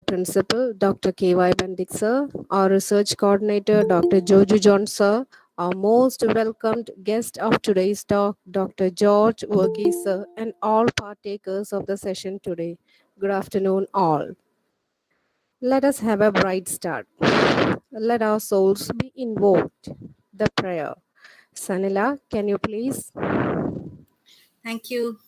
Principal, Dr. K.Y. Bendik sir, our Research Coordinator, Dr. Joju John sir, our most welcomed guest of today's talk, Dr. George Varghese sir, and all partakers of the session today. Good afternoon, all. Let us have a bright start. Let our souls be invoked. The prayer. Sanila, can you please? Thank you.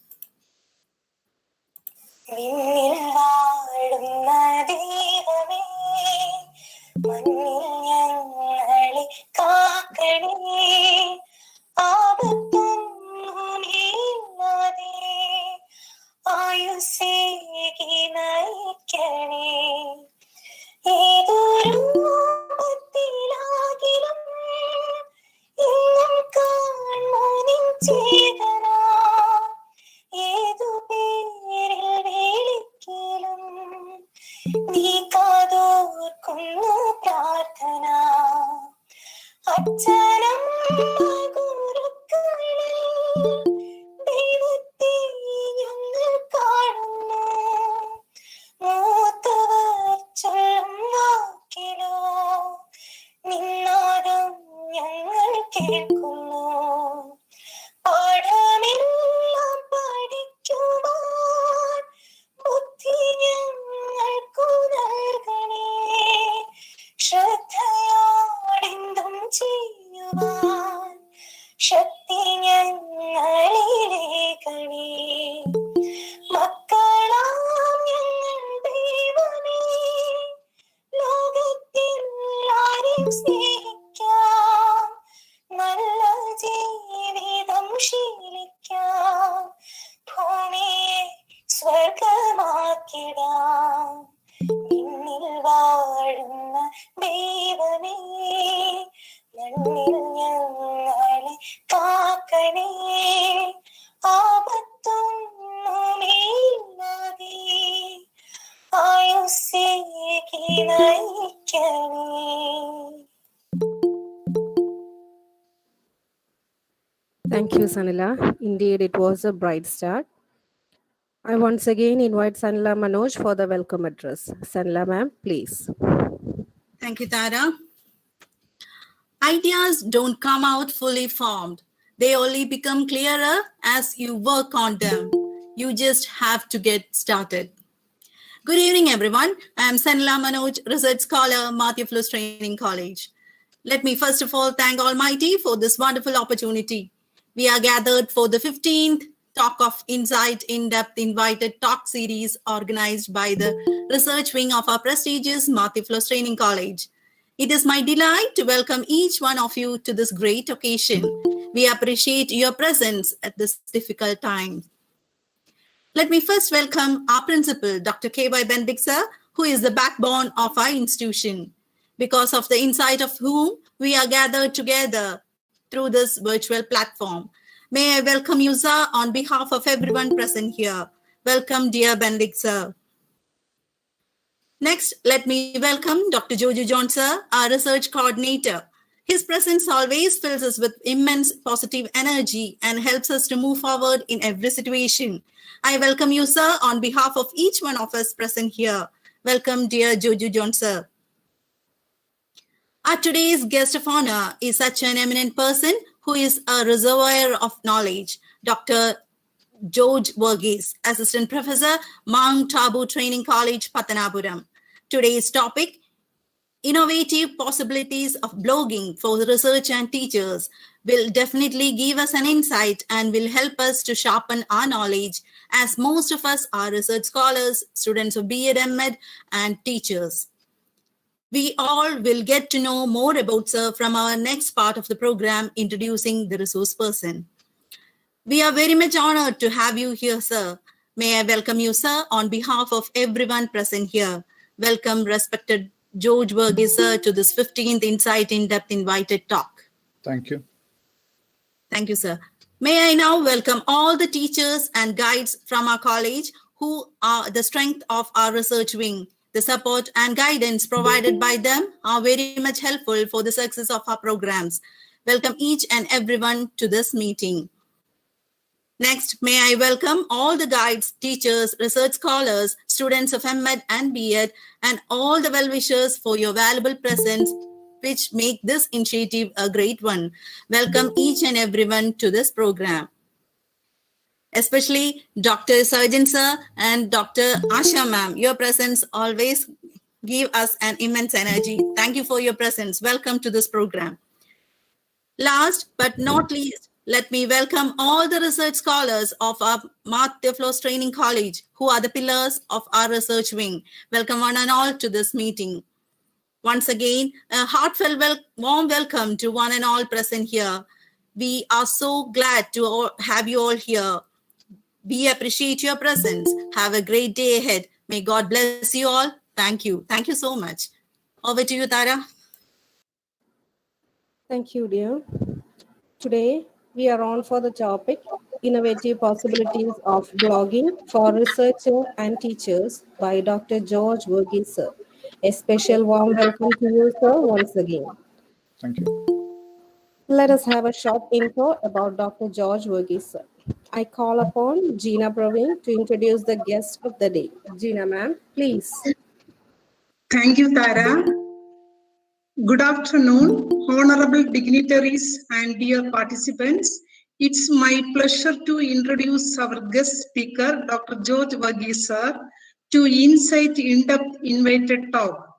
Thank you, Sanila. Indeed, it was a bright start. I once again invite Sanila Manoj for the welcome address. Sanila ma'am, please. Thank you, Tara. Ideas don't come out fully formed. They only become clearer as you work on them. You just have to get started. Good evening, everyone. I am Sanila Manoj, Research Scholar, Matthew Flus Training College. Let me first of all thank Almighty for this wonderful opportunity. We are gathered for the 15th Talk of Insight in-depth invited talk series organized by the research wing of our prestigious Matthew Flus Training College. It is my delight to welcome each one of you to this great occasion. We appreciate your presence at this difficult time. Let me first welcome our principal, Dr. K.Y. Bendik sir, who is the backbone of our institution, because of the insight of whom we are gathered together through this virtual platform. May I welcome you, sir, on behalf of everyone present here. Welcome, dear Bendik sir. Next, let me welcome Dr. Joju John sir, our research coordinator. His presence always fills us with immense positive energy and helps us to move forward in every situation. I welcome you, sir, on behalf of each one of us present here. Welcome, dear Joju John sir. Our today's guest of honor is such an eminent person who is a reservoir of knowledge, Dr. George Varghese, Assistant Professor, Mount Tabor Training College, Pathanapuram. Today's topic, innovative possibilities of blogging for research and teachers, will definitely give us an insight and will help us to sharpen our knowledge, as most of us are research scholars, students of B.Ed, M.Ed, and teachers. We all will get to know more about sir from our next part of the program, introducing the resource person. We are very much honored to have you here, sir. May I welcome you, sir, on behalf of everyone present here. Welcome, respected George Varghese, sir, to this 15th Insight in-Depth Invited Talk. Thank you. Thank you, sir. May I now welcome all the teachers and guides from our college who are the strength of our research wing. The support and guidance provided by them are very much helpful for the success of our programs. Welcome each and everyone to this meeting. Next, may I welcome all the guides, teachers, research scholars, students of MEd and BEd, and all the well-wishers for your valuable presence, which make this initiative a great one. Welcome each and everyone to this program. Especially Dr. Surgeon Sir and Dr. Asha Ma'am. Your presence always give us an immense energy. Thank you for your presence. Welcome to this program. Last but not least, let me welcome all the research scholars of our Martha Flows Training College, who are the pillars of our research wing. Welcome one and all to this meeting. Once again, a heartfelt warm welcome to one and all present here. We are so glad to have you all here. We appreciate your presence. Have a great day ahead. May God bless you all. Thank you. Thank you so much. Over to you, Tara. Thank you, dear. Today, we are on for the topic Innovative Possibilities of Blogging for Researchers and Teachers by Dr. George Varghese, sir. A special warm welcome to you, sir, once again. Thank you. Let us have a short intro about Dr. George Varghese, sir. I call upon Gina Praveen to introduce the guest of the day. Gina, ma'am, please. Thank you, Tara. Good afternoon, honorable dignitaries and dear participants. It's my pleasure to introduce our guest speaker, Dr. George Varghese, sir, to Insight in-depth invited talk.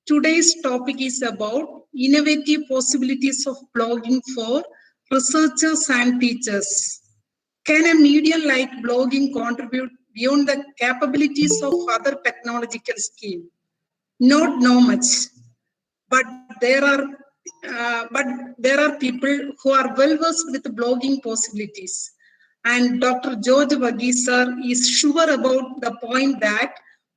Today's topic is about innovative possibilities of blogging for researchers and teachers. Can a medium like blogging contribute beyond the capabilities of other technological skills? Not much, but there are people who are well versed with blogging possibilities. And Dr. George Varghese sir is sure about the point that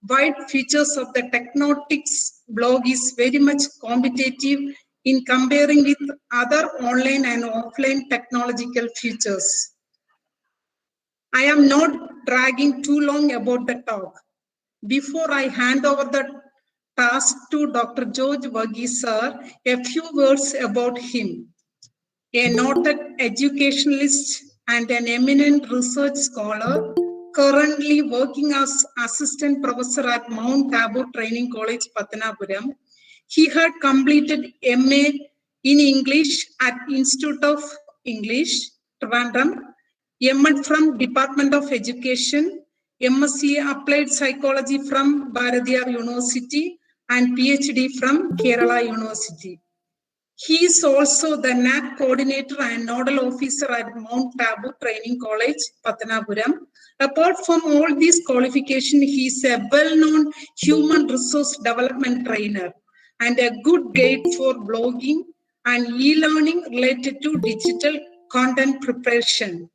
wide features of the Technotics blog is very much competitive in comparing with other online and offline technological features. I am not dragging too long about the talk. Before I hand over the task to Dr. George Varghese sir, a few words about him. A noted educationalist and an eminent research scholar, currently working as assistant professor at Mount Tabor Training College, Pathanapuram. He had completed MA in English at Institute of English, Trivandrum, MA from Department of Education, MSc Applied Psychology from Bharathiar University, and PhD from Kerala University. He is also the NAC coordinator and nodal officer at Mount Tabor Training College, Pathanapuram. Apart from all these qualifications, he is a well-known human resource development trainer and a good guide for blogging and e-learning related to digital content preparation.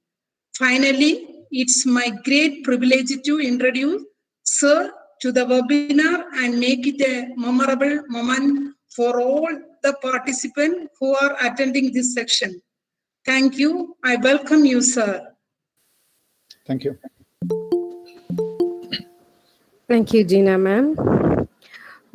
Finally, it's my great privilege to introduce Sir to the webinar and make it a memorable moment for all the participants who are attending this section. Thank you. I welcome you, sir. Thank you. Thank you, Gina, ma'am.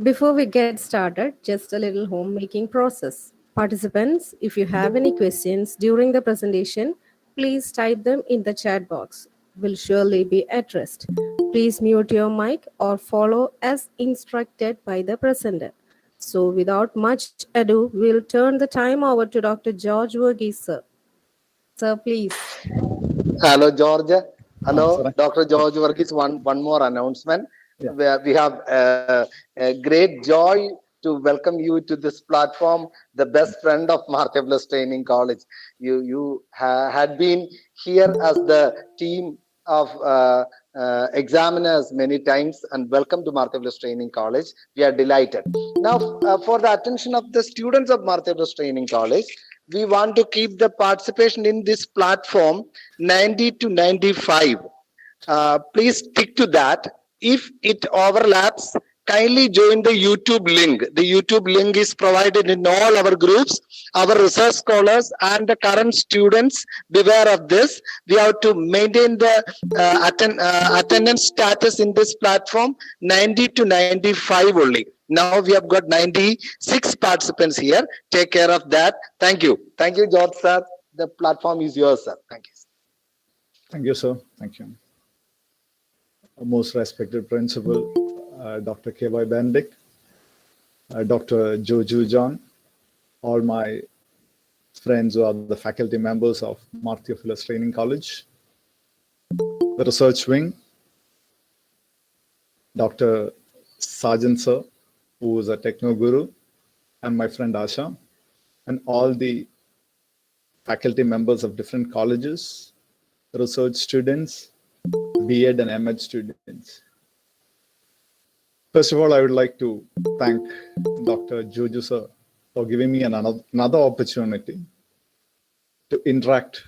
Before we get started, just a little homemaking process. Participants, if you have any questions during the presentation, please type them in the chat box. Will surely be addressed. Please mute your mic or follow as instructed by the presenter. So without much ado, we'll turn the time over to Dr. George Varghese, sir. Sir, please. Hello, George. Hello, Sorry. Dr. George Varghese. One more announcement. Yeah. We have a great joy to welcome you to this platform, the best friend of Martha Flows Training College. You had been here as the team of examiners many times, and welcome to Martha Flows Training College. We are delighted. Now, for the attention of the students of Martha Flows Training College, we want to keep the participation in this platform 90 to 95. Please stick to that. If it overlaps, kindly join the YouTube link. The YouTube link is provided in all our groups. Our research scholars and the current students, beware of this. We have to maintain the attendance status in this platform 90 to 95 only. Now we have got 96 participants here. Take care of that. Thank you. Thank you, George sir. The platform is yours, sir. Thank you. Thank you, sir. Thank you. Most respected principal, Dr. K.Y. Benedict, Dr. Joju John, all my friends who are the faculty members of Mark Theophilus Training College, the research wing, Dr. Sarjan sir, who is a techno guru, and my friend Asha, and all the faculty members of different colleges, research students, B.Ed and M.Ed students. First of all, I would like to thank Dr. Joju sir for giving me another opportunity to interact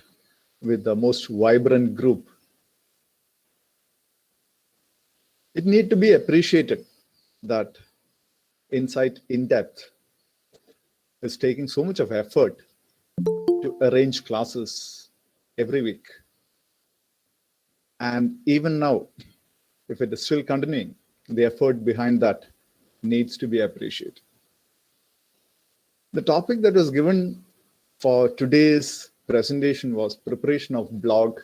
with the most vibrant group. It needs to be appreciated that Insight in Depth is taking so much of effort to arrange classes every week. And even now, if it is still continuing, the effort behind that needs to be appreciated. The topic that was given for today's presentation was preparation of blog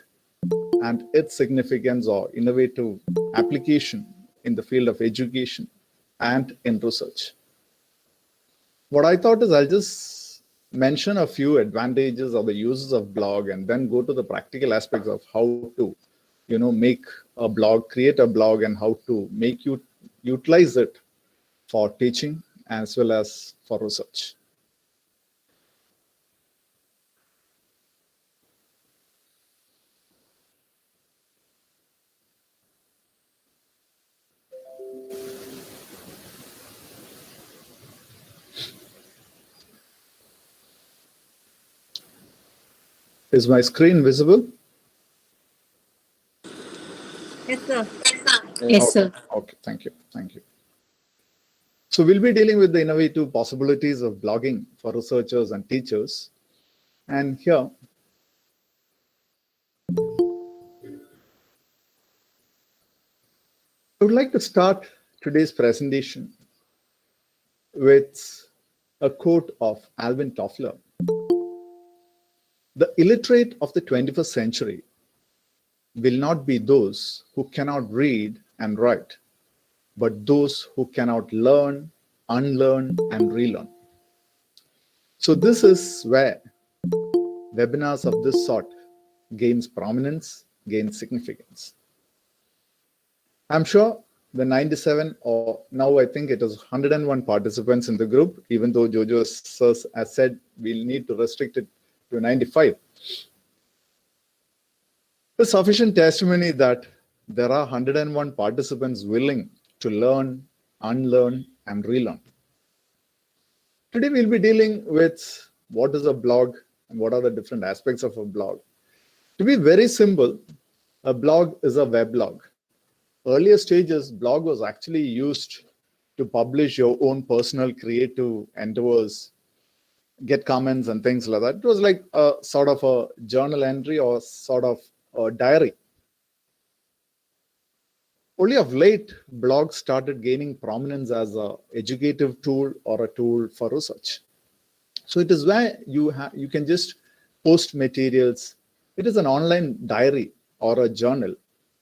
and its significance or innovative application in the field of education and in research. What I thought is I'll just mention a few advantages or the uses of blog and then go to the practical aspects of how to, make a blog, create a blog, and how to make you utilize it for teaching as well as for research. Is my screen visible? Yes, sir. Yes, sir. Okay, thank you. Thank you. So we'll be dealing with the innovative possibilities of blogging for researchers and teachers. And here, I would like to start today's presentation with a quote of Alvin Toffler. The illiterate of the 21st century will not be those who cannot read and write, but those who cannot learn, unlearn, and relearn. So this is where webinars of this sort gains prominence, gains significance. I'm sure the 97 or now I think it is 101 participants in the group, even though Jojo has said we'll need to restrict it to 95. The sufficient testimony that there are 101 participants willing to learn, unlearn, and relearn. Today we'll be dealing with what is a blog and what are the different aspects of a blog. To be very simple, a blog is a weblog. Earlier stages, blog was actually used to publish your own personal creative endeavors, get comments and things like that. It was like a sort of a journal entry or sort of a diary. Only of late, blogs started gaining prominence as an educative tool or a tool for research. So it is where you can just post materials. It is an online diary or a journal.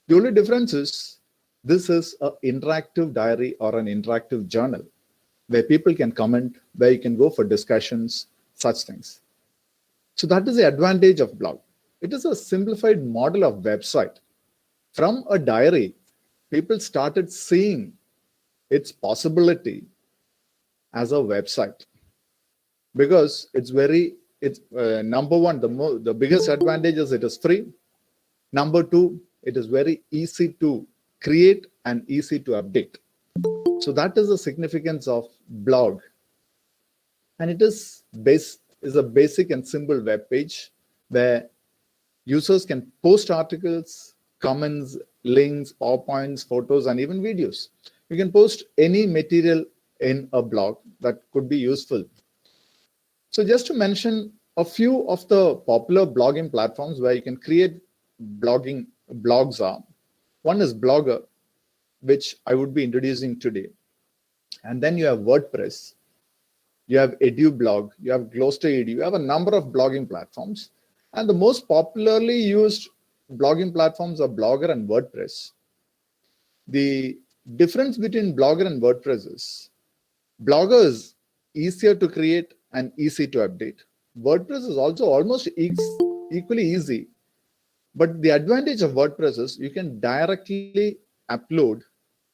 The only difference is this is an interactive diary or an interactive journal where people can comment, where you can go for discussions, such things. So that is the advantage of blog. It is a simplified model of website. From a diary, people started seeing its possibility as a website because it's number one, the biggest advantage is it is free. Number two, it is very easy to create and easy to update. So that is the significance of blog. And it is a basic and simple web page where users can post articles, comments, links, PowerPoints, photos, and even videos. You can post any material in a blog that could be useful. So just to mention a few of the popular blogging platforms where you can create blogs are. One is Blogger, which I would be introducing today. And then you have WordPress, you have EduBlog, you have Gloucester Edu, you have a number of blogging platforms. And the most popularly used blogging platforms are Blogger and WordPress. The difference between Blogger and WordPress is Blogger is easier to create and easy to update. WordPress is also almost equally easy, but the advantage of WordPress is you can directly upload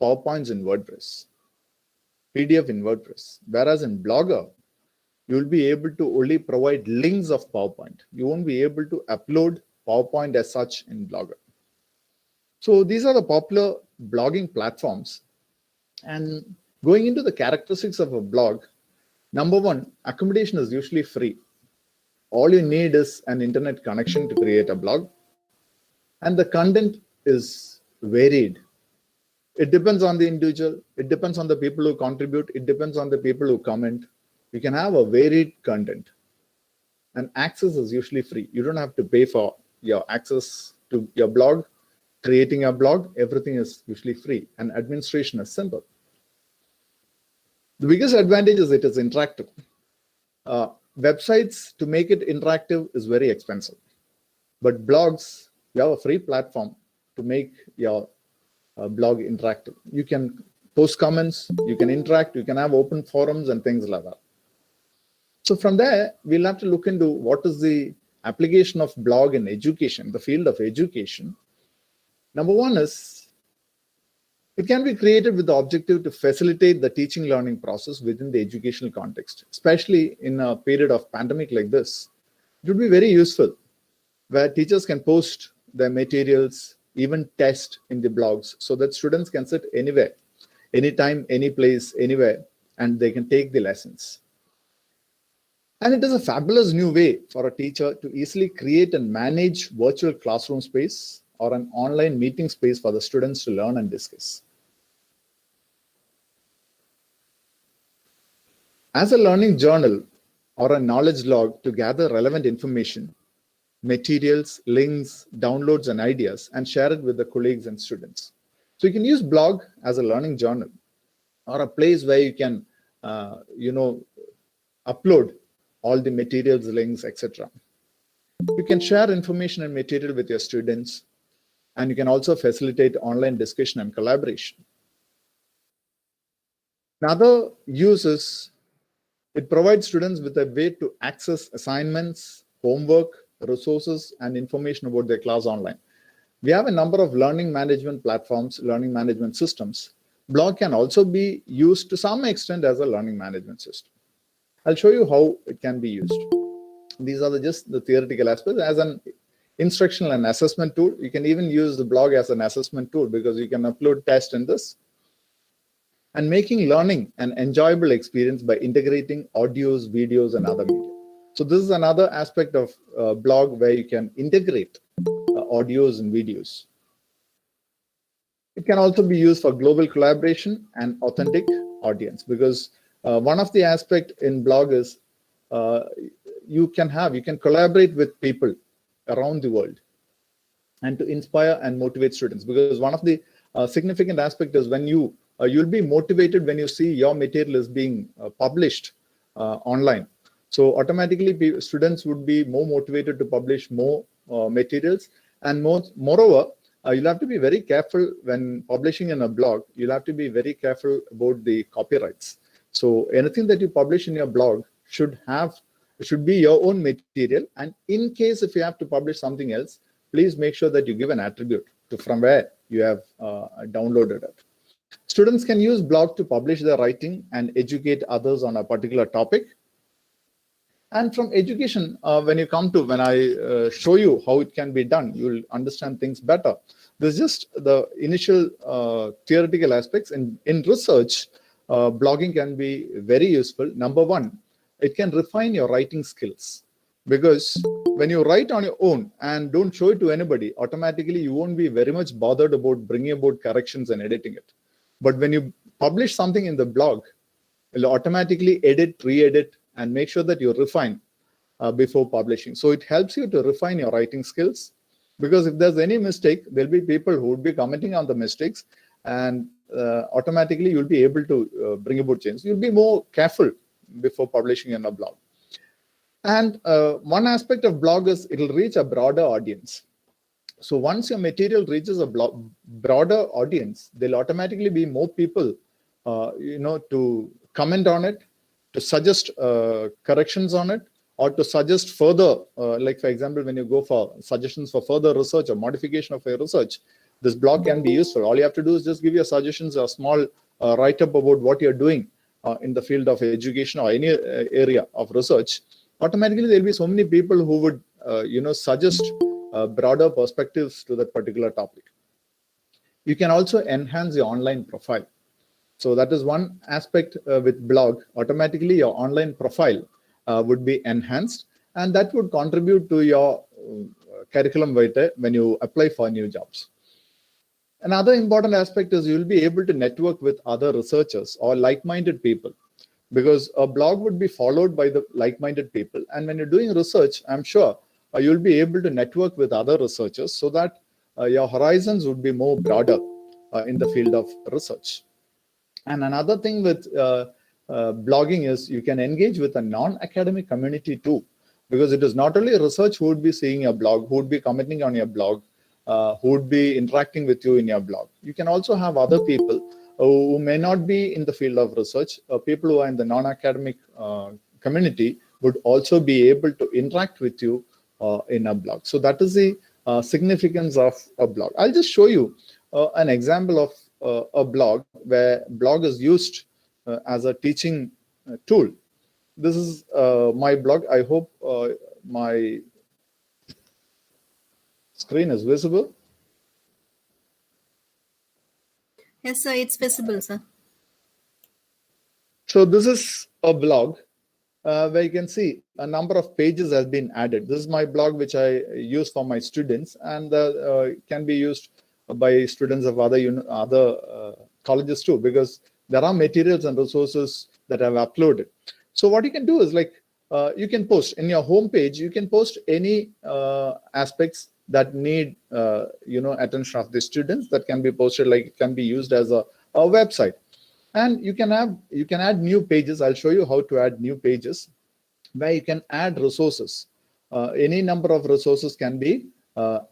PowerPoints in WordPress, PDF in WordPress, whereas in Blogger, you will be able to only provide links of PowerPoint. You won't be able to upload PowerPoint as such in Blogger. So these are the popular blogging platforms. And going into the characteristics of a blog, number one, accommodation is usually free. All you need is an internet connection to create a blog. And the content is varied. It depends on the individual. It depends on the people who contribute. It depends on the people who comment. You can have a varied content. And access is usually free. You don't have to pay for your access to your blog. Creating a blog, everything is usually free. And administration is simple. The biggest advantage is it is interactive. Websites, to make it interactive, is very expensive. But blogs, you have a free platform to make your blog interactive. You can post comments, you can interact, you can have open forums and things like that. So from there, we'll have to look into what is the application of blog in education, the field of education. Number one is, it can be created with the objective to facilitate the teaching learning process within the educational context, especially in a period of pandemic like this. It would be very useful where teachers can post their materials, even test in the blogs, so that students can sit anywhere, anytime, any place, anywhere, and they can take the lessons. And it is a fabulous new way for a teacher to easily create and manage virtual classroom space or an online meeting space for the students to learn and discuss. As a learning journal or a knowledge log to gather relevant information, materials, links, downloads, and ideas, and share it with the colleagues and students. So you can use blog as a learning journal or a place where you can, upload all the materials, links, etc. You can share information and material with your students, and you can also facilitate online discussion and collaboration. Another use is it provides students with a way to access assignments, homework, resources, and information about their class online. We have a number of learning management platforms, learning management systems. Blog can also be used to some extent as a learning management system. I'll show you how it can be used. These are just the theoretical aspects. As an instructional and assessment tool, you can even use the blog as an assessment tool because you can upload tests in this. And making learning an enjoyable experience by integrating audios, videos, and other media. So this is another aspect of blog where you can integrate audios and videos. It can also be used for global collaboration and authentic audience, because one of the aspects in blog is you can collaborate with people around the world and to inspire and motivate students, because one of the significant aspects is when you'll be motivated when you see your material is being published online. So automatically students would be more motivated to publish more materials, and moreover, you'll have to be very careful when publishing in a blog. You'll have to be very careful about the copyrights. So anything that you publish in your blog should be your own material, and in case if you have to publish something else, please make sure that you give an attribute to from where you have downloaded it. Students can use blog to publish their writing and educate others on a particular topic. And from education, when I show you how it can be done, you'll understand things better. This is just the initial theoretical aspects. In research, blogging can be very useful. Number one, it can refine your writing skills, because when you write on your own and don't show it to anybody, automatically you won't be very much bothered about bringing about corrections and editing it. But when you publish something in the blog, it'll automatically edit, re-edit, and make sure that you refine before publishing. So it helps you to refine your writing skills, because if there's any mistake, there'll be people who would be commenting on the mistakes, and automatically you'll be able to bring about change. You'll be more careful before publishing in a blog. And one aspect of blog is it'll reach a broader audience. So once your material reaches a broader audience, there'll automatically be more people, to comment on it, to suggest corrections on it, or to suggest further, like for example, when you go for suggestions for further research or modification of your research, this blog can be useful. All you have to do is just give your suggestions, a small write-up about what you're doing in the field of education or any area of research. Automatically, there'll be so many people who would, suggest broader perspectives to that particular topic. You can also enhance your online profile. So that is one aspect with blog. Automatically, your online profile would be enhanced, and that would contribute to your curriculum vitae when you apply for new jobs. Another important aspect is you'll be able to network with other researchers or like-minded people, because a blog would be followed by the like-minded people. And when you're doing research, I'm sure you'll be able to network with other researchers so that your horizons would be more broader in the field of research. And another thing with blogging is you can engage with a non-academic community too, because it is not only research who would be seeing your blog, who would be commenting on your blog, who would be interacting with you in your blog. You can also have other people who may not be in the field of research. People who are in the non-academic community would also be able to interact with you in a blog. So that is the significance of a blog. I'll just show you an example of a blog where blog is used as a teaching tool. This is my blog. I hope my screen is visible. Yes, sir, it's visible, sir. So this is a blog where you can see a number of pages has been added. This is my blog, which I use for my students, and can be used by students of other colleges too, because there are materials and resources that I've uploaded. So what you can do is, like, you can post in your home page. You can post any aspects that need attention of the students, that can be posted, like it can be used as a website. And you can add new pages. I'll show you how to add new pages where you can add resources. Any number of resources can be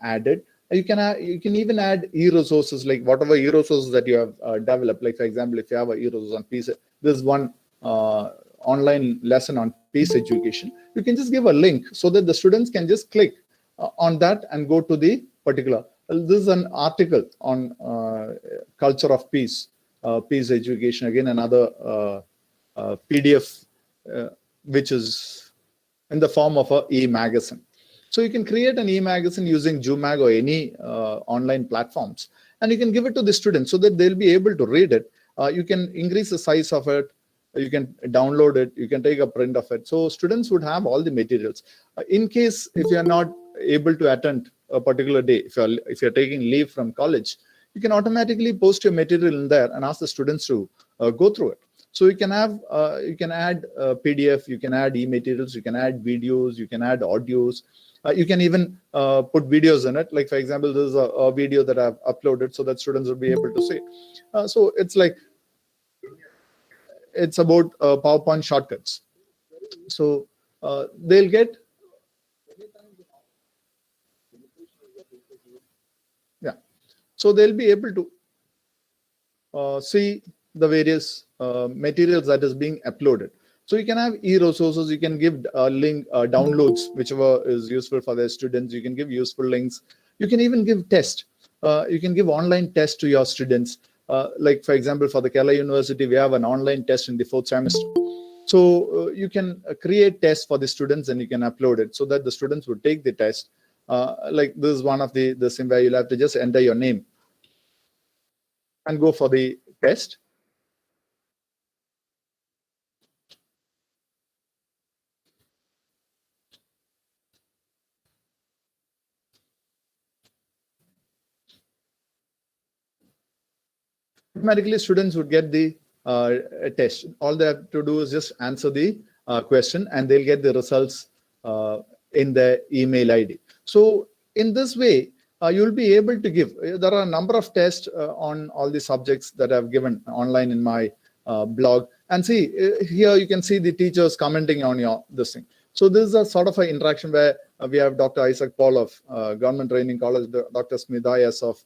added. You can even add e-resources, like whatever e-resources that you have developed. Like for example, if you have a e-resource on peace, this is one online lesson on peace education. You can just give a link so that the students can just click on that and go to the particular. This is an article on culture of peace. Peace education, again another PDF which is in the form of a e-magazine. So you can create an e-magazine using Jumag or any online platforms, and you can give it to the students so that they'll be able to read it. You can increase the size of it, you can download it, you can take a print of it. So students would have all the materials. In case if you're not able to attend a particular day, if you're taking leave from college, you can automatically post your material in there and ask the students to go through it. So you can add PDF, you can add e-materials, you can add videos, you can add audios. You can even put videos in it. Like for example, this is a video that I've uploaded so that students will be able to see. So it's about PowerPoint shortcuts. So they'll get. So they'll be able to see the various materials that is being uploaded. So you can have e-resources, you can give link downloads, whichever is useful for the students. You can give useful links. You can even give tests. You can give online tests to your students. Like for example, for the Kerala University, we have an online test in the 4th semester. So you can create tests for the students and you can upload it so that the students would take the test. Like this is one of the sim where you'll have to just enter your name and go for the test. Automatically, students would get the test. All they have to do is just answer the question, and they'll get the results in their email ID. So in this way, you'll be able to give. There are a number of tests on all the subjects that I've given online in my blog. And see, here you can see the teachers commenting on this thing. So this is a sort of an interaction where we have Dr. Isaac Paul of Government Training College, Dr. Smithai S of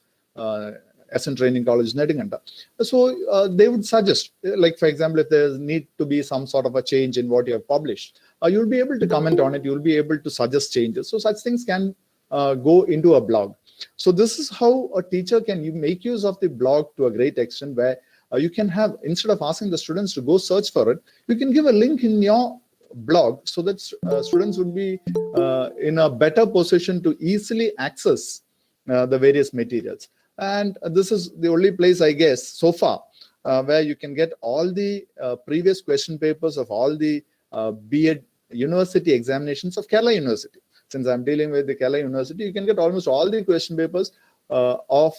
SN Training College, Nettinganta. So they would suggest, like for example, if there need to be some sort of a change in what you have published, you'll be able to comment on it. You'll be able to suggest changes. So such things can go into a blog. So this is how a teacher can make use of the blog to a great extent, where you can have, instead of asking the students to go search for it, you can give a link in your blog so that students would be in a better position to easily access the various materials. And this is the only place, I guess, so far, where you can get all the previous question papers of all the B.Ed university examinations of Kerala University. Since I'm dealing with the Kerala University, you can get almost all the question papers of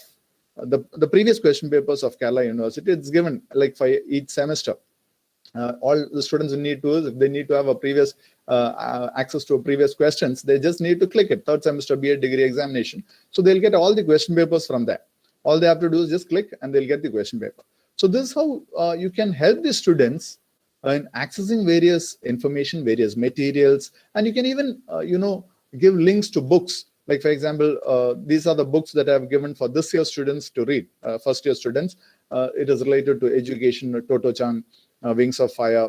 the previous question papers of Kerala University. It's given like for each semester. All the students need to, if they need to have a previous access to previous questions, they just need to click it, third semester B.Ed degree examination. So they'll get all the question papers from there. All they have to do is just click and they'll get the question paper. So this is how you can help the students in accessing various information, various materials, and you can even, give links to books. Like for example, these are the books that I have given for this year students to read, first year students. It is related to education, Toto-chan, Wings of Fire,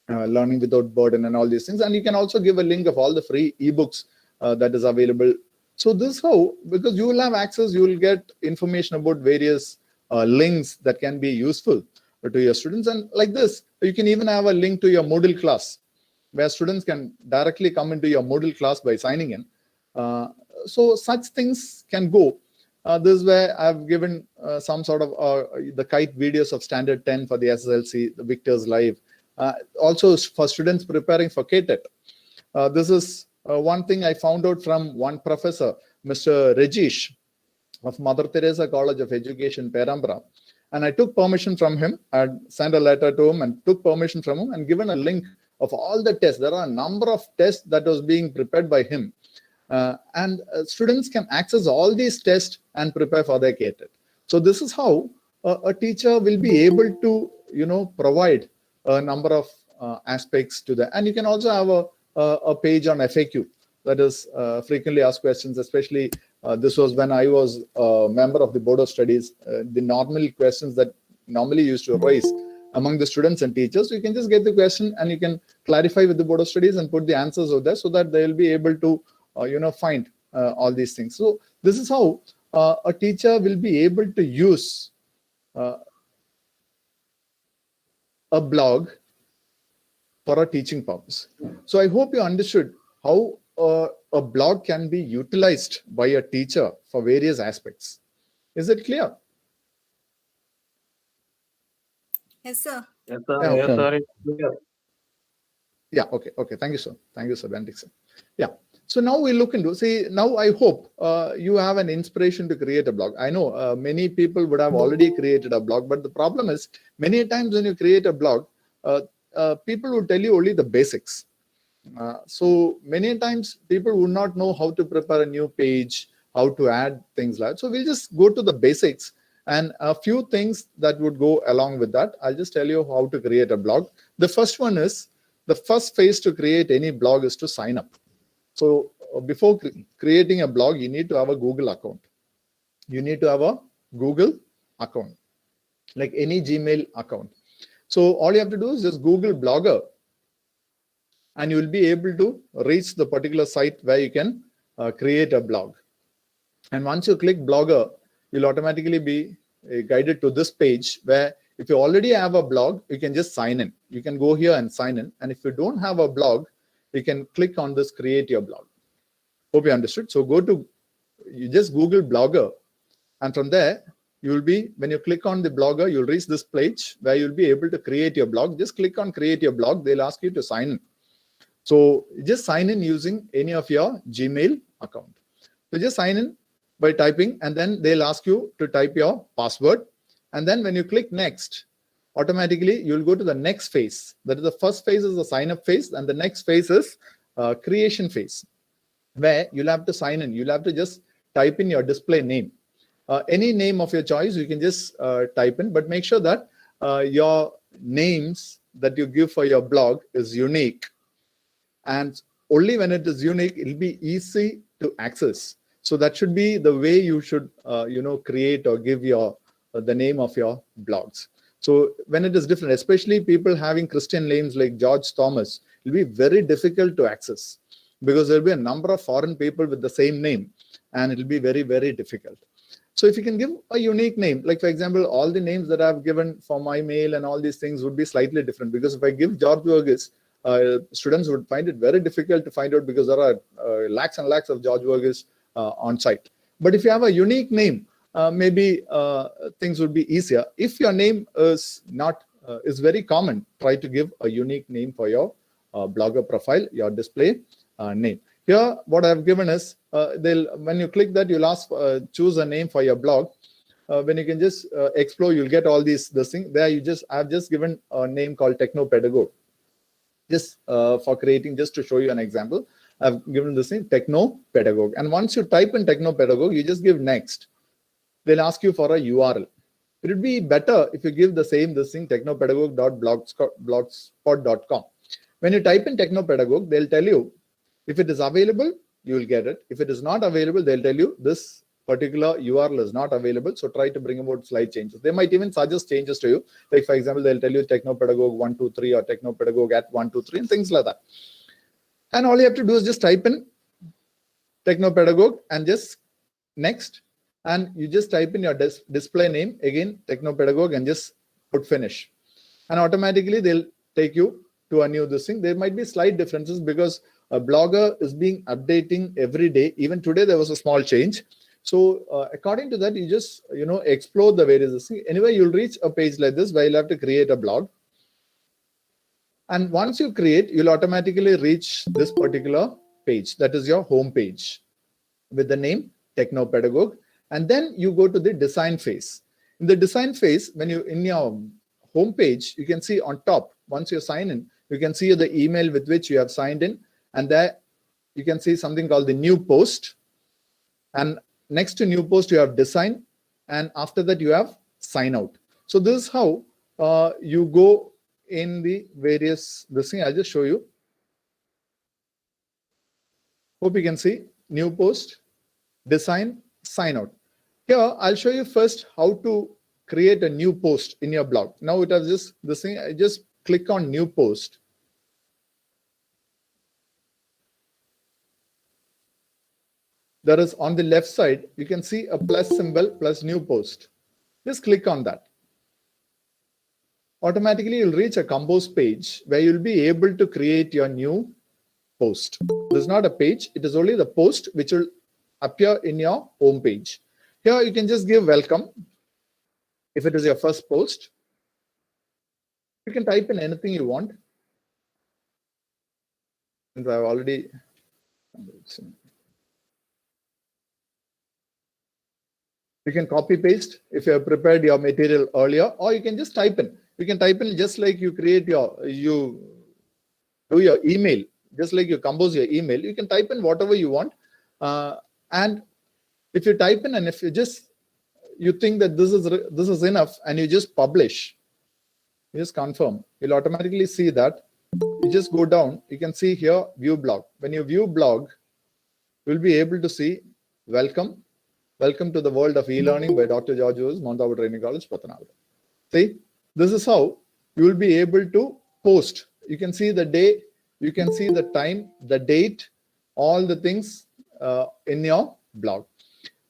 Learning Without Burden, and all these things. And you can also give a link of all the free ebooks that is available. So this how, because you will have access, you will get information about various links that can be useful to your students. And like this, you can even have a link to your Moodle class, where students can directly come into your Moodle class by signing in. So such things can go. This is where I've given some sort of the kite videos of standard 10 for the SSLC, the Victor's Live. Also for students preparing for KTET. This is one thing I found out from one professor, Mr. Rajesh of Mother Teresa College of Education, Perambra. And I took permission from him. I sent a letter to him and took permission from him and given a link of all the tests. There are a number of tests that was being prepared by him. And students can access all these tests and prepare for their KTET. So this is how a teacher will be able to, provide a number of aspects to that. And you can also have a page on FAQ, that is frequently asked questions, especially this was when I was a member of the Board of Studies, the normal questions that normally used to arise among the students and teachers. You can just get the question and you can clarify with the Board of Studies and put the answers over there so that they'll be able to find all these things. So this is how a teacher will be able to use a blog for a teaching purpose. So I hope you understood how a blog can be utilized by a teacher for various aspects. Is it clear? Yes, sir. Yes, sir. Yeah, Yes, okay. sir. It's clear. Yeah, okay. Thank you, sir. Thank you, sir, Benedict, sir. Yeah. So now we look into, now I hope you have an inspiration to create a blog. I know many people would have already created a blog, but the problem is many times when you create a blog, people will tell you only the basics. So many times people would not know how to prepare a new page, how to add things like that. So we'll just go to the basics and a few things that would go along with that. I'll just tell you how to create a blog. The first one is, the first phase to create any blog is to sign up. So before creating a blog, you need to have a Google account. You need to have a Google account, like any Gmail account. So all you have to do is just Google Blogger, and you will be able to reach the particular site where you can create a blog. And once you click Blogger, you'll automatically be guided to this page where if you already have a blog, you can just sign in. You can go here and sign in. And if you don't have a blog, you can click on this create your blog. Hope you understood. So you just Google Blogger, and from there you will be, when you click on the Blogger, you'll reach this page where you'll be able to create your blog. Just click on create your blog. They'll ask you to sign in. So just sign in using any of your Gmail account. So just sign in by typing, and then they'll ask you to type your password. And then when you click next, automatically you'll go to the next phase. That is, the first phase is the sign up phase, and the next phase is creation phase, where you'll have to sign in. You'll have to just type in your display name. Any name of your choice, you can just type in, but make sure that your names that you give for your blog is unique. And only when it is unique, it'll be easy to access. So that should be the way you should, create or give your the name of your blogs. So when it is different, especially people having Christian names like George Thomas, it'll be very difficult to access because there'll be a number of foreign people with the same name, and it'll be very, very difficult. So if you can give a unique name, like for example, all the names that I've given for my mail and all these things would be slightly different, because if I give George Varghese, students would find it very difficult to find out because there are lakhs and lakhs of George Varghese on site. But if you have a unique name, maybe things would be easier. If your name is not is very common, try to give a unique name for your blogger profile, your display name. Here, what I've given is, when you click that, you'll ask, choose a name for your blog. When you can just explore, you'll get all this thing. There, I've just given a name called Techno Pedagogue, just for creating, just to show you an example. I've given this name Techno Pedagogue. And once you type in Techno Pedagogue, you just give next. They'll ask you for a URL. It would be better if you give this thing, technopedagogue.blogspot.com. When you type in Techno Pedagogue, they'll tell you if it is available, you will get it. If it is not available, they'll tell you this particular URL is not available. So try to bring about slight changes. They might even suggest changes to you. Like, for example, they'll tell you Techno Pedagogue 123 or Techno Pedagogue at 123 and things like that. And all you have to do is just type in Techno Pedagogue and just next. And you just type in your display name, again, Techno Pedagogue, and just put finish. And automatically they'll take you to a new thing. There might be slight differences because a blogger is being updating every day. Even today, there was a small change. So according to that, you just, explore the various things. Anyway, you'll reach a page like this where you'll have to create a blog. And once you create, you'll automatically reach this particular page. That is your home page with the name Techno Pedagogue. And then you go to the design phase. In the design phase, when you in your home page, you can see on top, once you sign in, you can see the email with which you have signed in. And there you can see something called the new post. And next to new post, you have design. And after that, you have sign out. So this is how you go in the various, this thing. I'll just show you. Hope you can see new post, design, sign out. Here, I'll show you first how to create a new post in your blog. Now it has just this thing. I just click on new post. There is on the left side, you can see a plus symbol plus new post. Just click on that. Automatically, you'll reach a compose page where you'll be able to create your new post. This is not a page. It is only the post which will appear in your home page. Here, you can just give welcome. If it is your first post, you can type in anything you want. Since I've already... You can copy paste if you have prepared your material earlier, or you can just type in. You can type in just like you create you do your email, just like you compose your email. You can type in whatever you want. And if you type in, and if you think that this is enough, and you just publish, you just confirm, you'll automatically see that. You just go down, you can see here, view blog. When you view blog, you'll be able to see welcome to the world of e-learning by Dr. George Varghese, Mount Tabor Training College, Pathanapuram. See, this is how you will be able to post. You can see the day, you can see the time, the date, all the things in your blog.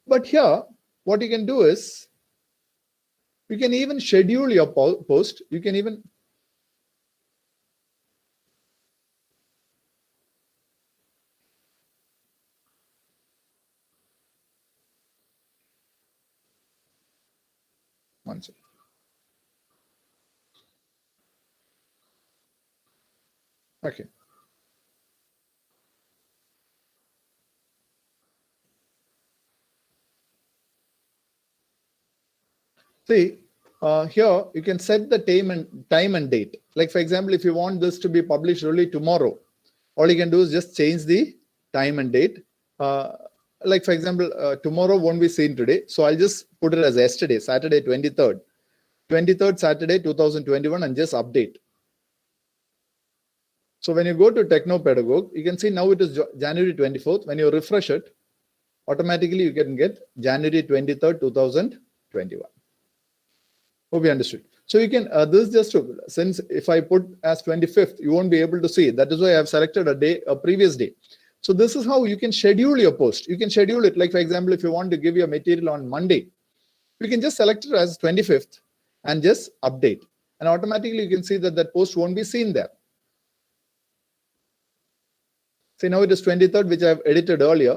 But here, what you can do is, you can even schedule your post. You can even one second. Okay. See, here you can set the time and date. Like, for example, if you want this to be published only tomorrow, all you can do is just change the time and date. Like, for example, tomorrow won't be seen today. So I'll just put it as yesterday, Saturday, 23rd. 23rd Saturday, 2021, and just update. So when you go to Technopedagogue, you can see now it is January 24th. When you refresh it, automatically you can get January 23rd, 2021. Hope you understood. So you can, this just to, since if I put as 25th, you won't be able to see it. That is why I have selected a previous day. So this is how you can schedule your post. You can schedule it, like for example, if you want to give your material on Monday, you can just select it as 25th and just update. And automatically you can see that that post won't be seen there. See, now it is 23rd, which I have edited earlier.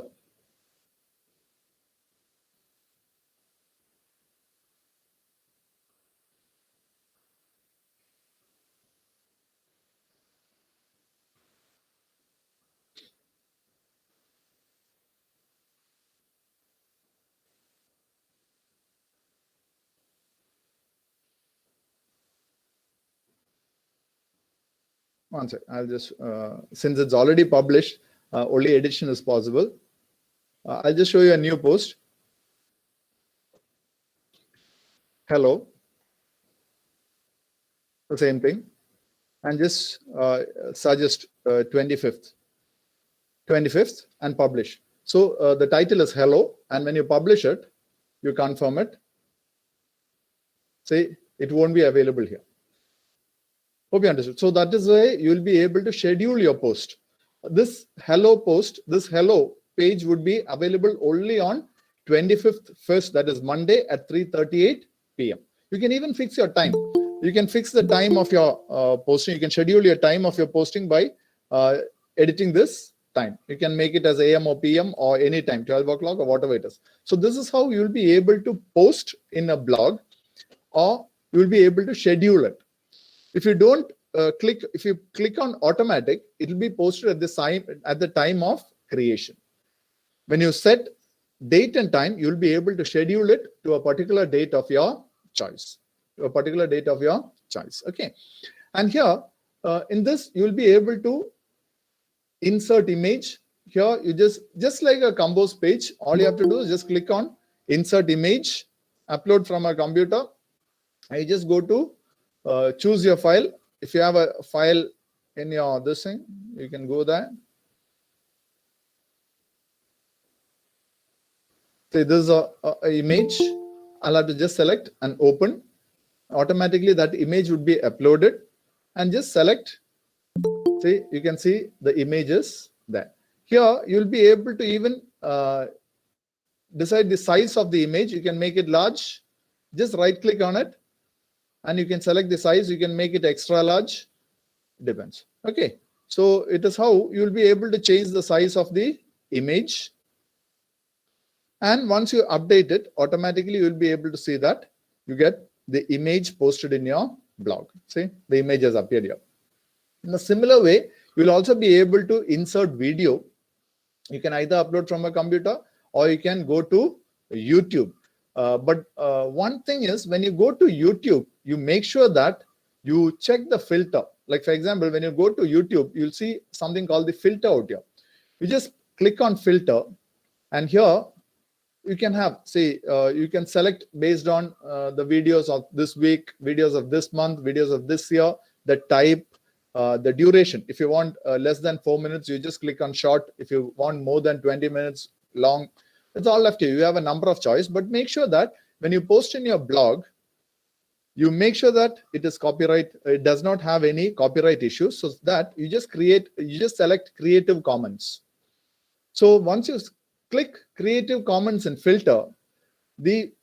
One sec, I'll just, since it's already published, only edition is possible. I'll just show you a new post. Hello. The same thing. And just suggest 25th and publish. So the title is hello. And when you publish it, you confirm it. Say it won't be available here. Hope you understood. So that is why you will be able to schedule your post. This hello post, this hello page would be available only on 25th first, that is Monday at 3:38 p.m. You can even fix your time. You can fix the time of your posting. You can schedule your time of your posting by editing this time. You can make it as AM or PM or any time, 12 o'clock or whatever it is. So this is how you will be able to post in a blog, or you will be able to schedule it. If you don't if you click on automatic, it will be posted at the time of creation. When you set date and time, you will be able to schedule it to a particular date of your choice. Okay. And here in this, you will be able to insert image. Here you just like a compose page, all you have to do is just click on insert image, upload from a computer. I just go to choose your file. If you have a file in your this thing, you can go there. Say this is a image. I'll have to just select and open. Automatically that image would be uploaded, and just select. See, you can see the images there. Here you'll be able to even decide the size of the image. You can make it large. Just right click on it, and you can select the size. You can make it extra large. Depends. Okay. So it is how you'll be able to change the size of the image. And once you update it, automatically you'll be able to see that you get the image posted in your blog. See, the image has appeared here. In a similar way, you'll also be able to insert video. You can either upload from a computer or you can go to YouTube. But one thing is, when you go to YouTube, you make sure that you check the filter. Like for example, when you go to YouTube, you'll see something called the filter out here. You just click on filter, and here you can have, say, you can select based on the videos of this week, videos of this month, videos of this year, the type, the duration. If you want less than 4 minutes, you just click on short. If you want more than 20 minutes long, it's all left to you. You have a number of choice, but make sure that when you post in your blog, you make sure that it is copyright. It does not have any copyright issues, so that you just select Creative Commons. So once you click Creative Commons and filter, the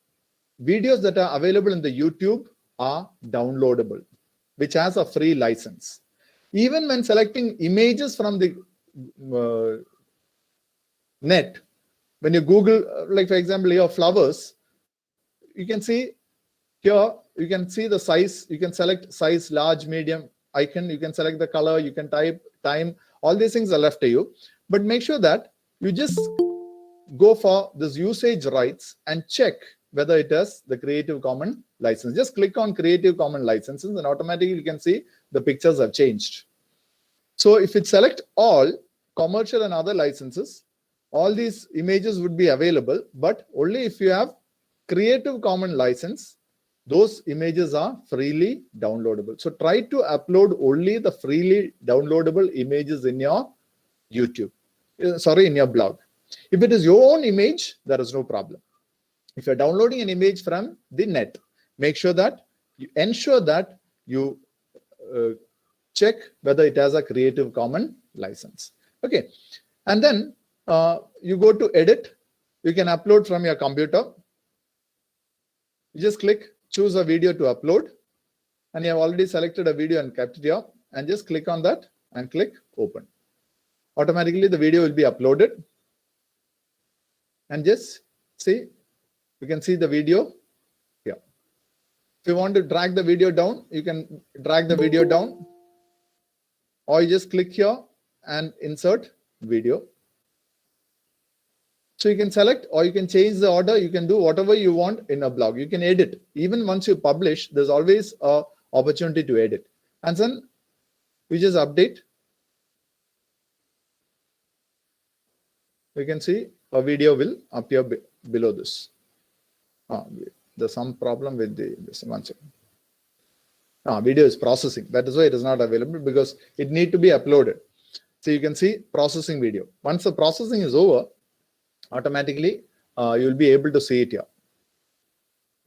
videos that are available in the YouTube are downloadable, which has a free license. Even when selecting images from the net, when you Google, like for example, here flowers, you can see here, you can see the size. You can select size, large, medium, icon. You can select the color. You can type, time. All these things are left to you. But make sure that you just go for this usage rights and check whether it has the Creative Commons license. Just click on Creative Commons licenses, and automatically you can see the pictures have changed. So if it select all commercial and other licenses, all these images would be available, but only if you have Creative Commons license, those images are freely downloadable. So try to upload only the freely downloadable images in your YouTube, in your blog. If it is your own image, there is no problem. If you're downloading an image from the net, make sure that you ensure that you check whether it has a Creative Commons license. Okay, and then you go to edit. You can upload from your computer. You just click choose a video to upload, and you have already selected a video and kept it here, and just click on that and click open. Automatically the video will be uploaded, and just see, you can see the video here. If you want to drag the video down, you can drag the video down, or you just click here and insert video. So you can select, or you can change the order. You can do whatever you want in a blog. You can edit. Even once you publish, there's always a opportunity to edit. And then we just update. You can see a video will appear below this. There's some problem with this one second. Video is processing. That is why it is not available, because it need to be uploaded. So you can see processing video. Once the processing is over, automatically you'll be able to see it here.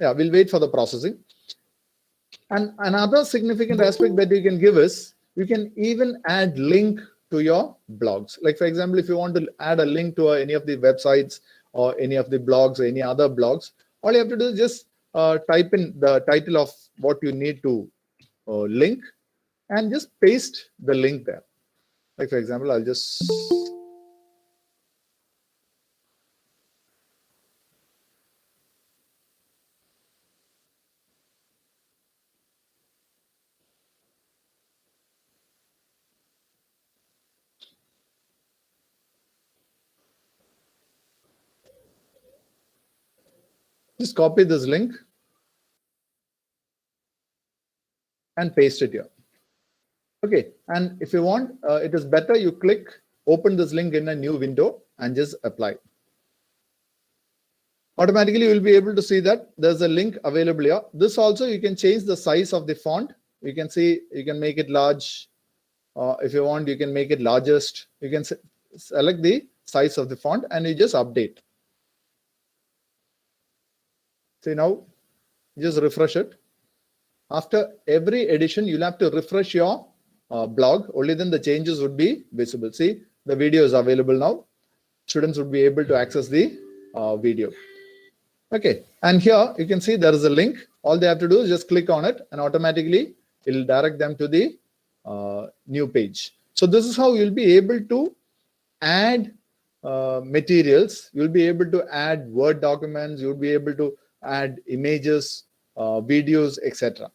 Yeah, we'll wait for the processing. And another significant aspect that you can give is, you can even add link to your blogs. Like for example, if you want to add a link to any of the websites or any of the blogs or any other blogs, all you have to do is just type in the title of what you need to link and just paste the link there. Like for example, I'll just copy this link and paste it here. Okay, and if you want, it is better you open this link in a new window and just apply. Automatically you will be able to see that there's a link available here. This also, you can change the size of the font. You can see, you can make it large. If you want, you can make it largest. You can select the size of the font and you just update. See, now just refresh it. After every edition, you'll have to refresh your blog. Only then the changes would be visible. See, the video is available now. Students would be able to access the video. Okay, and here you can see there is a link. All they have to do is just click on it, and automatically it will direct them to the new page. So this is how you'll be able to add materials. You'll be able to add Word documents. You'll be able to add images, videos, etc.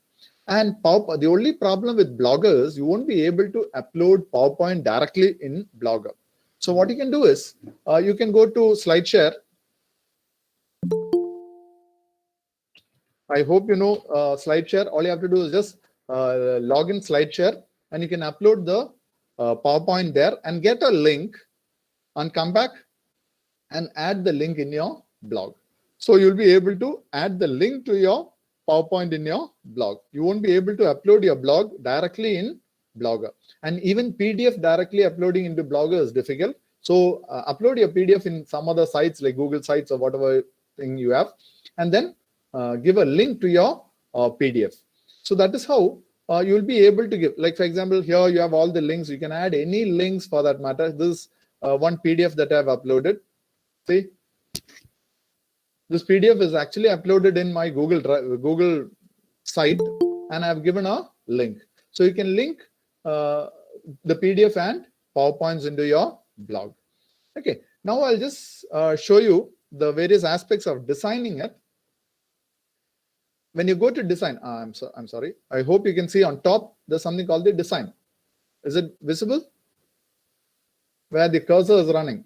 And the only problem with Blogger is you won't be able to upload PowerPoint directly in Blogger. So what you can do is you can go to SlideShare. I hope you know SlideShare. All you have to do is just log in SlideShare, and you can upload the PowerPoint there and get a link and come back and add the link in your blog. So you'll be able to add the link to your PowerPoint in your blog. You won't be able to upload your blog directly in Blogger. And even PDF directly uploading into Blogger is difficult. So upload your PDF in some other sites like Google Sites or whatever thing you have, and then give a link to your PDF. So that is how you'll be able to give. Like for example, here you have all the links. You can add any links for that matter. This one PDF that I have uploaded. See, this PDF is actually uploaded in my Google site, and I have given a link. So you can link the PDF and PowerPoints into your blog. Okay, now I'll just show you the various aspects of designing it. When you go to design, I'm sorry. I hope you can see on top, there's something called the design. Is it visible? Where the cursor is running.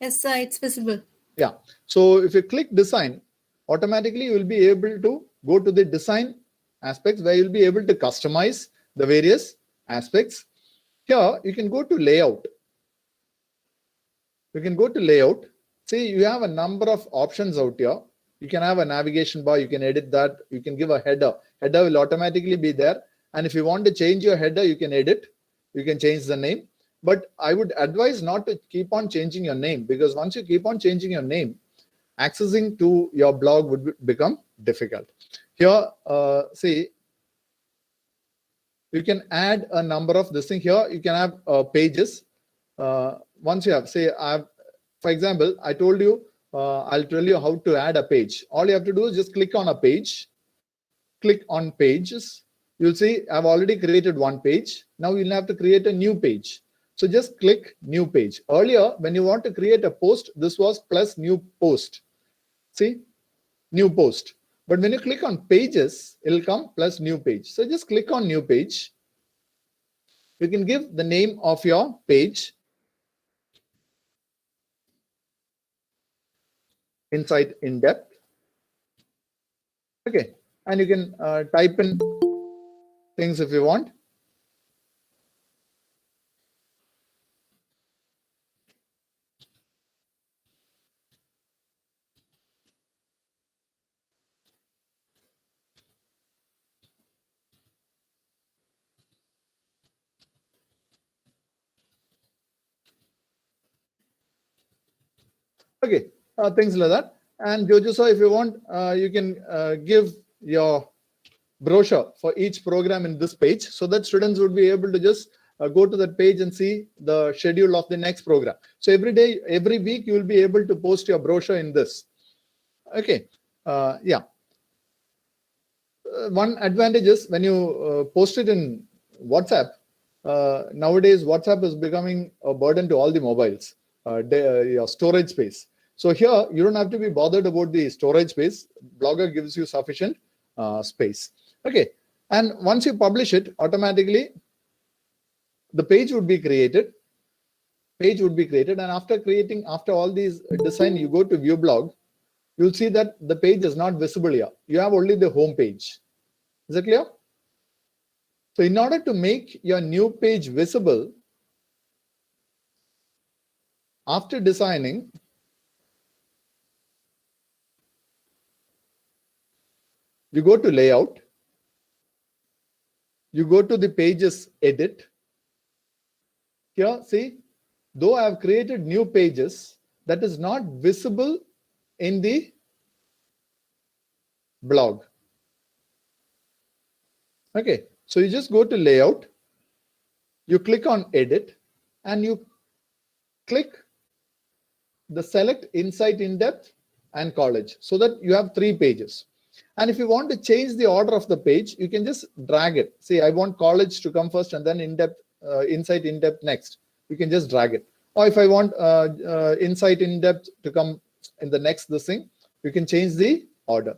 Yes, sir, it's visible. Yeah. So if you click design, automatically you will be able to go to the design aspects where you'll be able to customize the various aspects. Here you can go to layout. You can go to layout. See, you have a number of options out here. You can have a navigation bar. You can edit that. You can give a header. Header will automatically be there. And if you want to change your header, you can edit. You can change the name. But I would advise not to keep on changing your name, because once you keep on changing your name, accessing to your blog would become difficult. Here, see, you can add a number of this thing. Here you can have pages. Once you have, say, for example, I told you, I'll tell you how to add a page. All you have to do is just click on a page. Click on pages. You'll see I've already created one page. Now you'll have to create a new page. So just click new page. Earlier, when you want to create a post, this was plus new post. See, new post. But when you click on pages, it'll come plus new page. So just click on new page. You can give the name of your page. Insight in depth. Okay. And you can type in things if you want. Okay, things like that. And Jojo, so if you want, you can give your brochure for each program in this page, so that students would be able to just go to that page and see the schedule of the next program. So every day, every week, you will be able to post your brochure in this. Okay, yeah. One advantage is when you post it in WhatsApp, nowadays WhatsApp is becoming a burden to all the mobiles, your storage space. So here, you don't have to be bothered about the storage space. Blogger gives you sufficient space. Okay, and once you publish it, automatically the page would be created. Page would be created, and after all these design, you go to view blog. You'll see that the page is not visible here. You have only the home page. Is it clear? So in order to make your new page visible, after designing, you go to layout. You go to the pages edit. Here, see, though I have created new pages, that is not visible in the blog. Okay, so you just go to layout, you click on edit, and you click the select insight in depth and college, so that you have 3 pages. And if you want to change the order of the page, you can just drag it. See, I want college to come first and then in-depth, insight in depth next. You can just drag it. Or if I want insight in depth to come in the next this thing, you can change the order.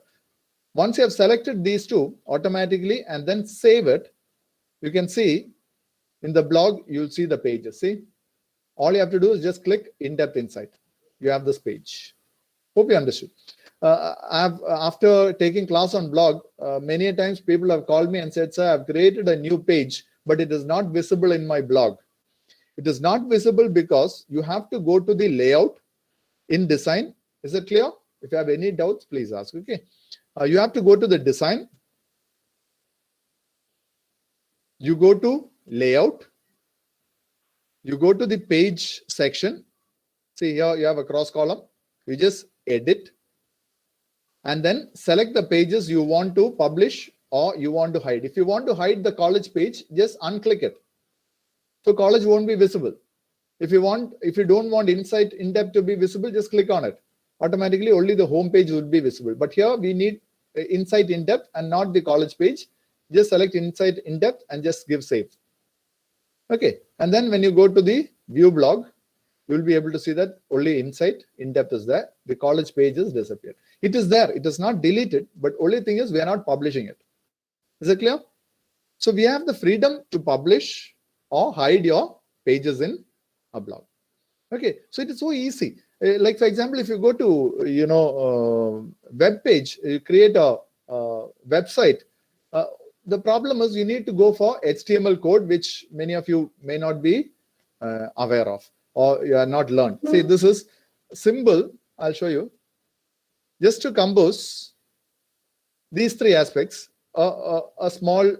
Once you have selected these two automatically and then save it, you can see in the blog, you'll see the pages. See, all you have to do is just click in-depth insight. You have this page. Hope you understood. After taking class on blog, many a times people have called me and said, sir, I've created a new page, but it is not visible in my blog. It is not visible because you have to go to the layout in design. Is it clear? If you have any doubts, please ask. Okay. You have to go to the design. You go to layout. You go to the page section. See here, you have a cross column. You just edit and then select the pages you want to publish or you want to hide. If you want to hide the college page, just unclick it. So college won't be visible. If you don't want insight in depth to be visible, just click on it. Automatically only the home page will be visible. But here we need insight in depth and not the college page. Just select insight in depth and just give save. Okay. And then when you go to the view blog, you will be able to see that only insight in depth is there. The college page is disappeared. It is there. It is not deleted, but only thing is we are not publishing it. Is it clear? So we have the freedom to publish or hide your pages in a blog. Okay. So it is so easy. Like for example, if you go to, web page, you create a website. The problem is you need to go for HTML code, which many of you may not be aware of or you are not learned. See, this is symbol. I'll show you. just to compose these three aspects, a small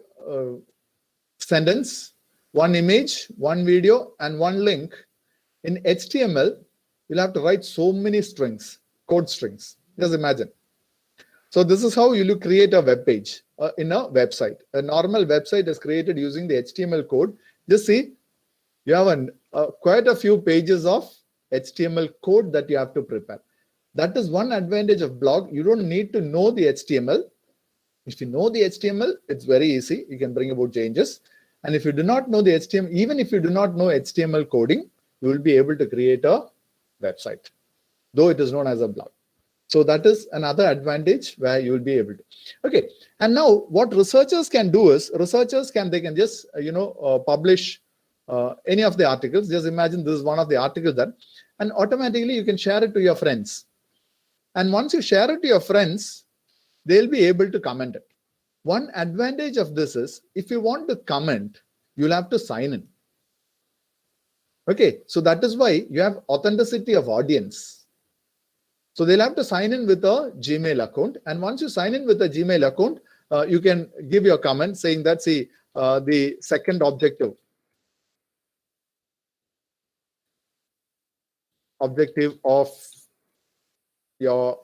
sentence, one image, one video, and one link. In HTML, you'll have to write so many strings, code strings. Just imagine. So this is how you create a web page in a website. A normal website is created using the HTML code. Just see, you have quite a few pages of HTML code that you have to prepare. That is one advantage of blog. You don't need to know the HTML. If you know the HTML, it's very easy. You can bring about changes. And if you do not know the HTML, even if you do not know HTML coding, you will be able to create a website, though it is known as a blog. So that is another advantage where you will be able to. Okay, and now what researchers can do is, they can just publish any of the articles. Just imagine this is one of the articles that, and automatically you can share it to your friends. And once you share it to your friends, they'll be able to comment it. One advantage of this is, if you want to comment, you'll have to sign in. Okay, so that is why you have authenticity of audience. So they'll have to sign in with a Gmail account. And once you sign in with a Gmail account, you can give your comment saying that, see, the second objective of your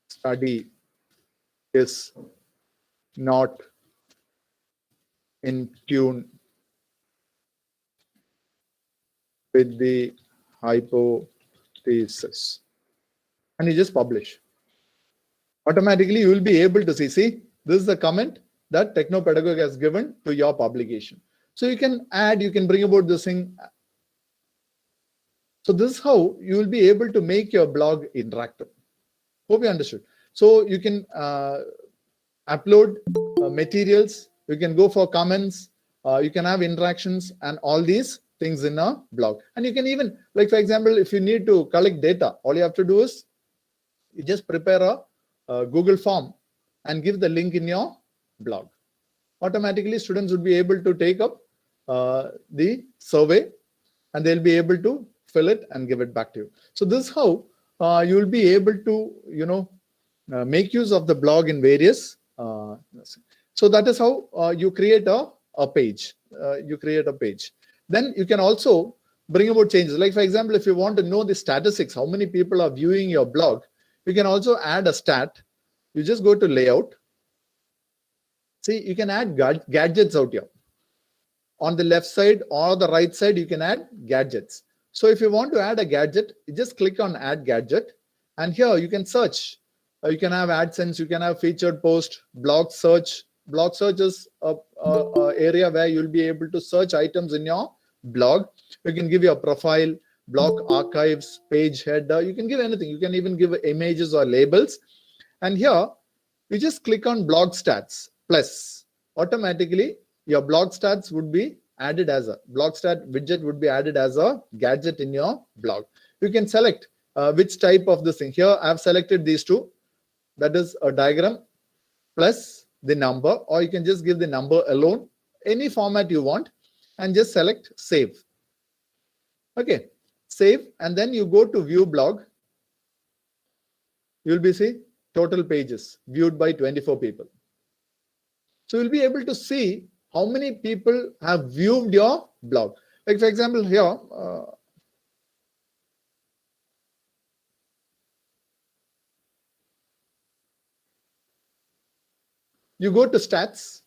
study is not in tune with the hypothesis. And you just publish. Automatically, you will be able to see, this is the comment that Technopedagogue has given to your publication. So you can add, you can bring about this thing. So this is how you will be able to make your blog interactive. Hope you understood. So you can upload materials, you can go for comments, you can have interactions and all these things in a blog. And you can even, like for example, if you need to collect data, all you have to do is you just prepare a Google form and give the link in your blog. Automatically, students would be able to take up the survey and they'll be able to fill it and give it back to you. So this is how you will be able to, make use of the blog in various. So that is how you create a page. You create a page. Then you can also bring about changes. Like for example, if you want to know the statistics, how many people are viewing your blog, you can also add a stat. You just go to layout. See, you can add gadgets out here. On the left side or the right side, you can add gadgets. So if you want to add a gadget, you just click on add gadget. And here you can search. You can have AdSense, you can have featured post, blog search. Blog search is a area where you'll be able to search items in your blog. You can give your profile, blog archives, page header. You can give anything. You can even give images or labels. And here, you just click on blog stats plus. Automatically, your blog stats would be added as a blog stat widget would be added as a gadget in your blog. You can select which type of this thing. Here, I've selected these two. That is a diagram plus the number, or you can just give the number alone, any format you want, and just select save. Okay, save, and then you go to view blog. You'll be see total pages viewed by 24 people. So you'll be able to see how many people have viewed your blog. Like for example, here, you go to stats,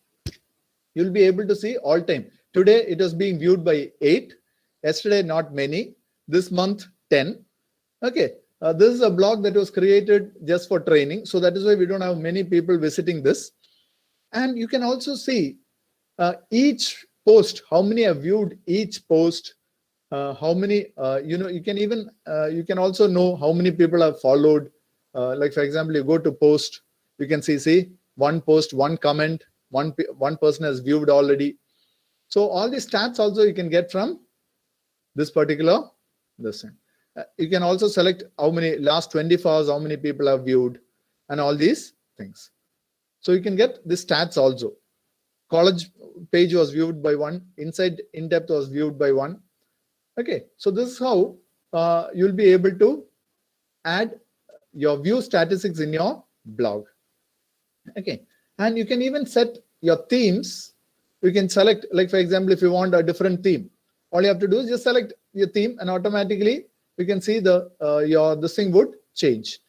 you'll be able to see all time. Today, it is being viewed by 8. Yesterday, not many. This month, 10. Okay, this is a blog that was created just for training. So that is why we don't have many people visiting this. And you can also see each post, how many have viewed each post, how many, you can even, you can also know how many people have followed. Like for example, you go to post, you can see one post, one comment, one person has viewed already. So all these stats also you can get from this particular this thing. You can also select how many last 24 hours, how many people have viewed and all these things. So you can get the stats also. College page was viewed by 1, inside in-depth was viewed by 1. Okay, so this is how you'll be able to add your view statistics in your blog. Okay, and you can even set your themes. You can select, like for example, if you want a different theme, all you have to do is just select your theme, and automatically you can see the this thing would change.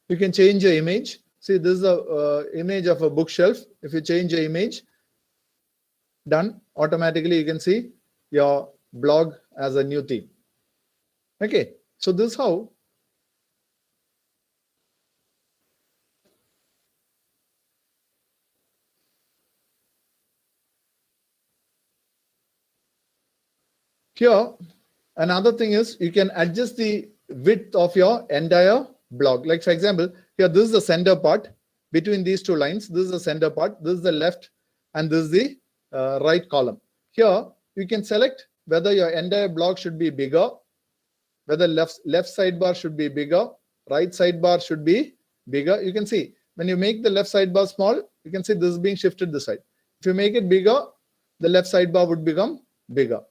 You can change your image. See, this is a image of a bookshelf. If you change your image, done, automatically you can see your blog as a new theme. Okay, so this is how here. Another thing is you can adjust the width of your entire blog. Like for example, here this is the center part between these two lines. This is the center part. This is the left, and this is the right column. Here you can select whether your entire blog should be bigger, whether left sidebar should be bigger, right sidebar should be bigger. You can see when you make the left sidebar small, you can see this is being shifted this side. If you make it bigger, the left sidebar would become bigger.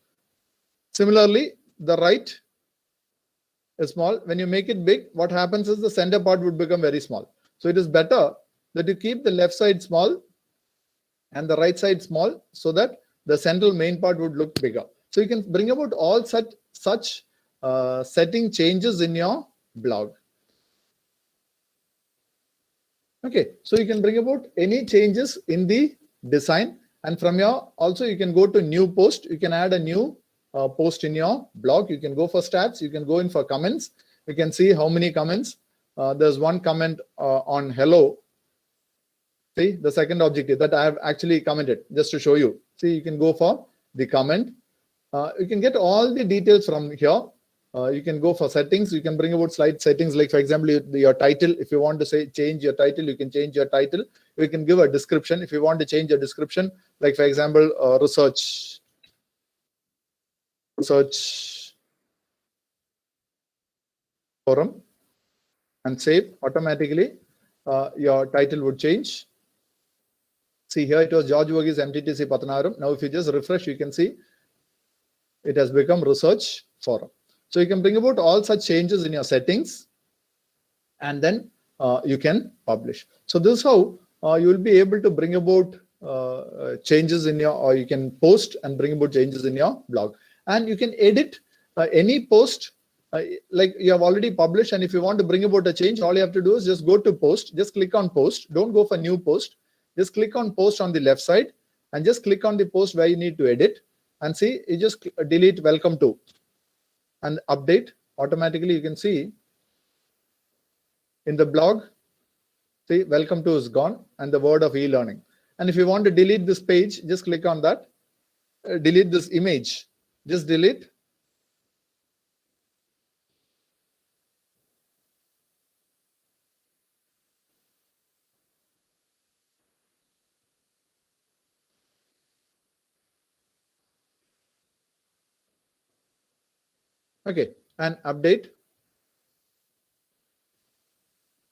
Similarly, the right is small. When you make it big, what happens is the center part would become very small. So it is better that you keep the left side small and the right side small, so that the central main part would look bigger. So you can bring about all such setting changes in your blog. Okay, so you can bring about any changes in the design, and from your also you can go to new post. You can add a new post in your blog. You can go for stats. You can go in for comments. You can see how many comments. There's one comment on hello. See the second objective that I have actually commented just to show you. See, you can go for the comment. You can get all the details from here. You can go for settings. You can bring about slide settings, like for example your title. If you want to say change your title, you can change your title. You can give a description. If you want to change your description, like for example research forum, and save, automatically your title would change. See, here it was George Varghese MTTC Pathanapuram. Now if you just refresh, you can see it has become research forum. So you can bring about all such changes in your settings, and then you can publish. So this is how you will be able to bring about changes in your, or you can post and bring about changes in your blog. And you can edit any post like you have already published, and if you want to bring about a change, all you have to do is just go to post, just click on post. Don't go for new post. Just click on post on the left side, and just click on the post where you need to edit, and see, you just delete welcome to and update. Automatically you can see in the blog, see, welcome to is gone and the word of e-learning. And if you want to delete this page, just click on that. Delete this image, just delete. Okay, and update.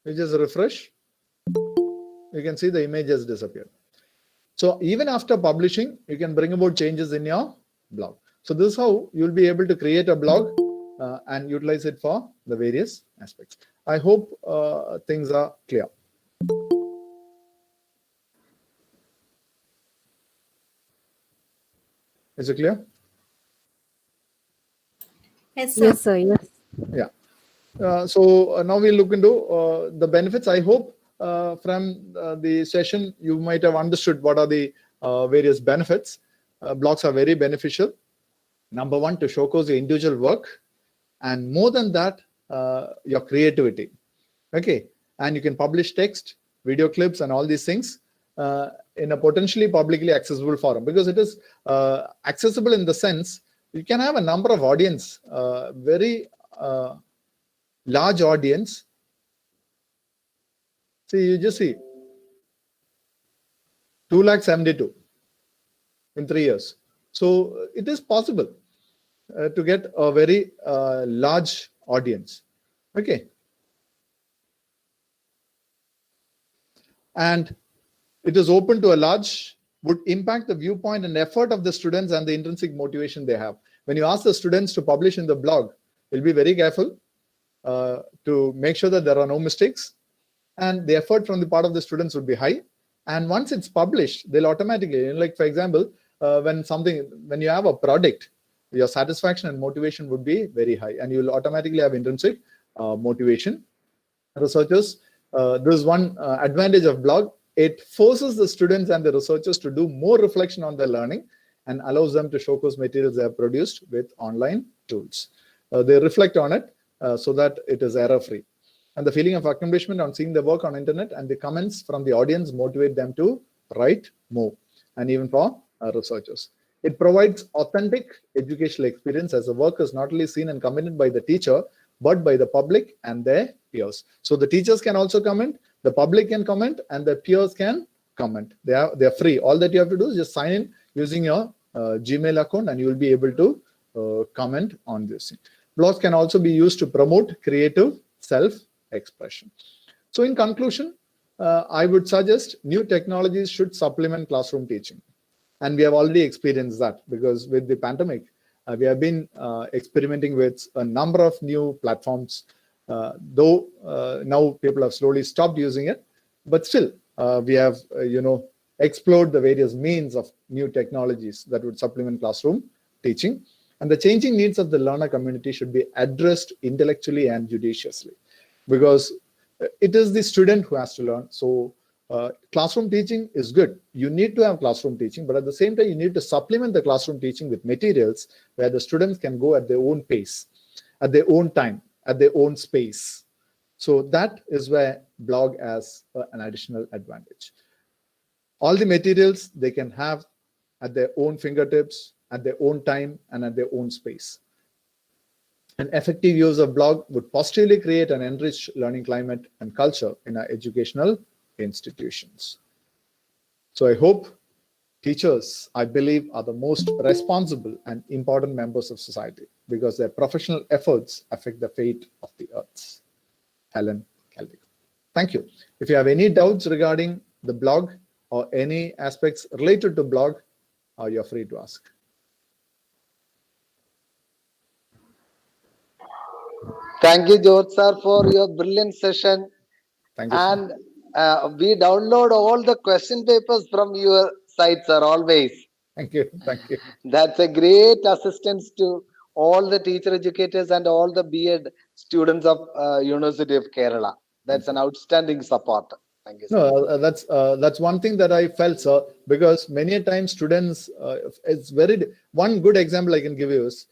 You just refresh. You can see the image has disappeared. So even after publishing, you can bring about changes in your blog. So this is how you'll be able to create a blog and utilize it for the various aspects. I hope things are clear. Is it clear? Yes, sir. Yes, sir. Yes. Yeah. So now we'll look into the benefits. I hope from the session you might have understood what are the various benefits. Blogs are very beneficial. Number one, to showcase your individual work, and more than that, your creativity. Okay, and you can publish text, video clips, and all these things in a potentially publicly accessible forum, because it is accessible in the sense you can have a number of audience, very large audience. See, you just see 272 in 3 years. So it is possible. to get a very large audience. Okay. And it is open to a large, would impact the viewpoint and effort of the students and the intrinsic motivation they have. When you ask the students to publish in the blog, you'll be very careful to make sure that there are no mistakes, and the effort from the part of the students would be high. And once it's published, they'll automatically, like for example, when you have a product, your satisfaction and motivation would be very high, and you'll automatically have intrinsic motivation. Researchers, there's one advantage of blog. It forces the students and the researchers to do more reflection on their learning and allows them to showcase materials they have produced with online tools. They reflect on it so that it is error-free. And the feeling of accomplishment on seeing the work on internet and the comments from the audience motivate them to write more, and even for researchers. It provides authentic educational experience as the work is not only seen and commented by the teacher, but by the public and their peers. So the teachers can also comment, the public can comment, and the peers can comment. They're free. All that you have to do is just sign in using your Gmail account, and you will be able to comment on this. Blogs can also be used to promote creative self-expression. So in conclusion, I would suggest new technologies should supplement classroom teaching. And we have already experienced that, because with the pandemic, we have been experimenting with a number of new platforms, though now people have slowly stopped using it, but still we have explored the various means of new technologies that would supplement classroom teaching. And the changing needs of the learner community should be addressed intellectually and judiciously, because it is the student who has to learn. So classroom teaching is good. You need to have classroom teaching, but at the same time, you need to supplement the classroom teaching with materials where the students can go at their own pace, at their own time, at their own space. So that is where blog has an additional advantage. All the materials they can have at their own fingertips, at their own time, and at their own space. An effective use of blog would positively create an enriched learning climate and culture in our educational institutions. So I hope teachers, I believe, are the most responsible and important members of society, because their professional efforts affect the fate of the earth. Helen Caldicott. Thank you. If you have any doubts regarding the blog or any aspects related to blog, you're free to ask. Thank you, George sir, for your brilliant session. Thank you, and we download all the question papers from your site, sir, always. Thank you. Thank you. That's a great assistance to all the teacher educators and all the B.Ed students of University of Kerala. That's an outstanding support. Thank you, sir. No, that's one thing that I felt, sir, because many times students, it's very, one good example I can give you is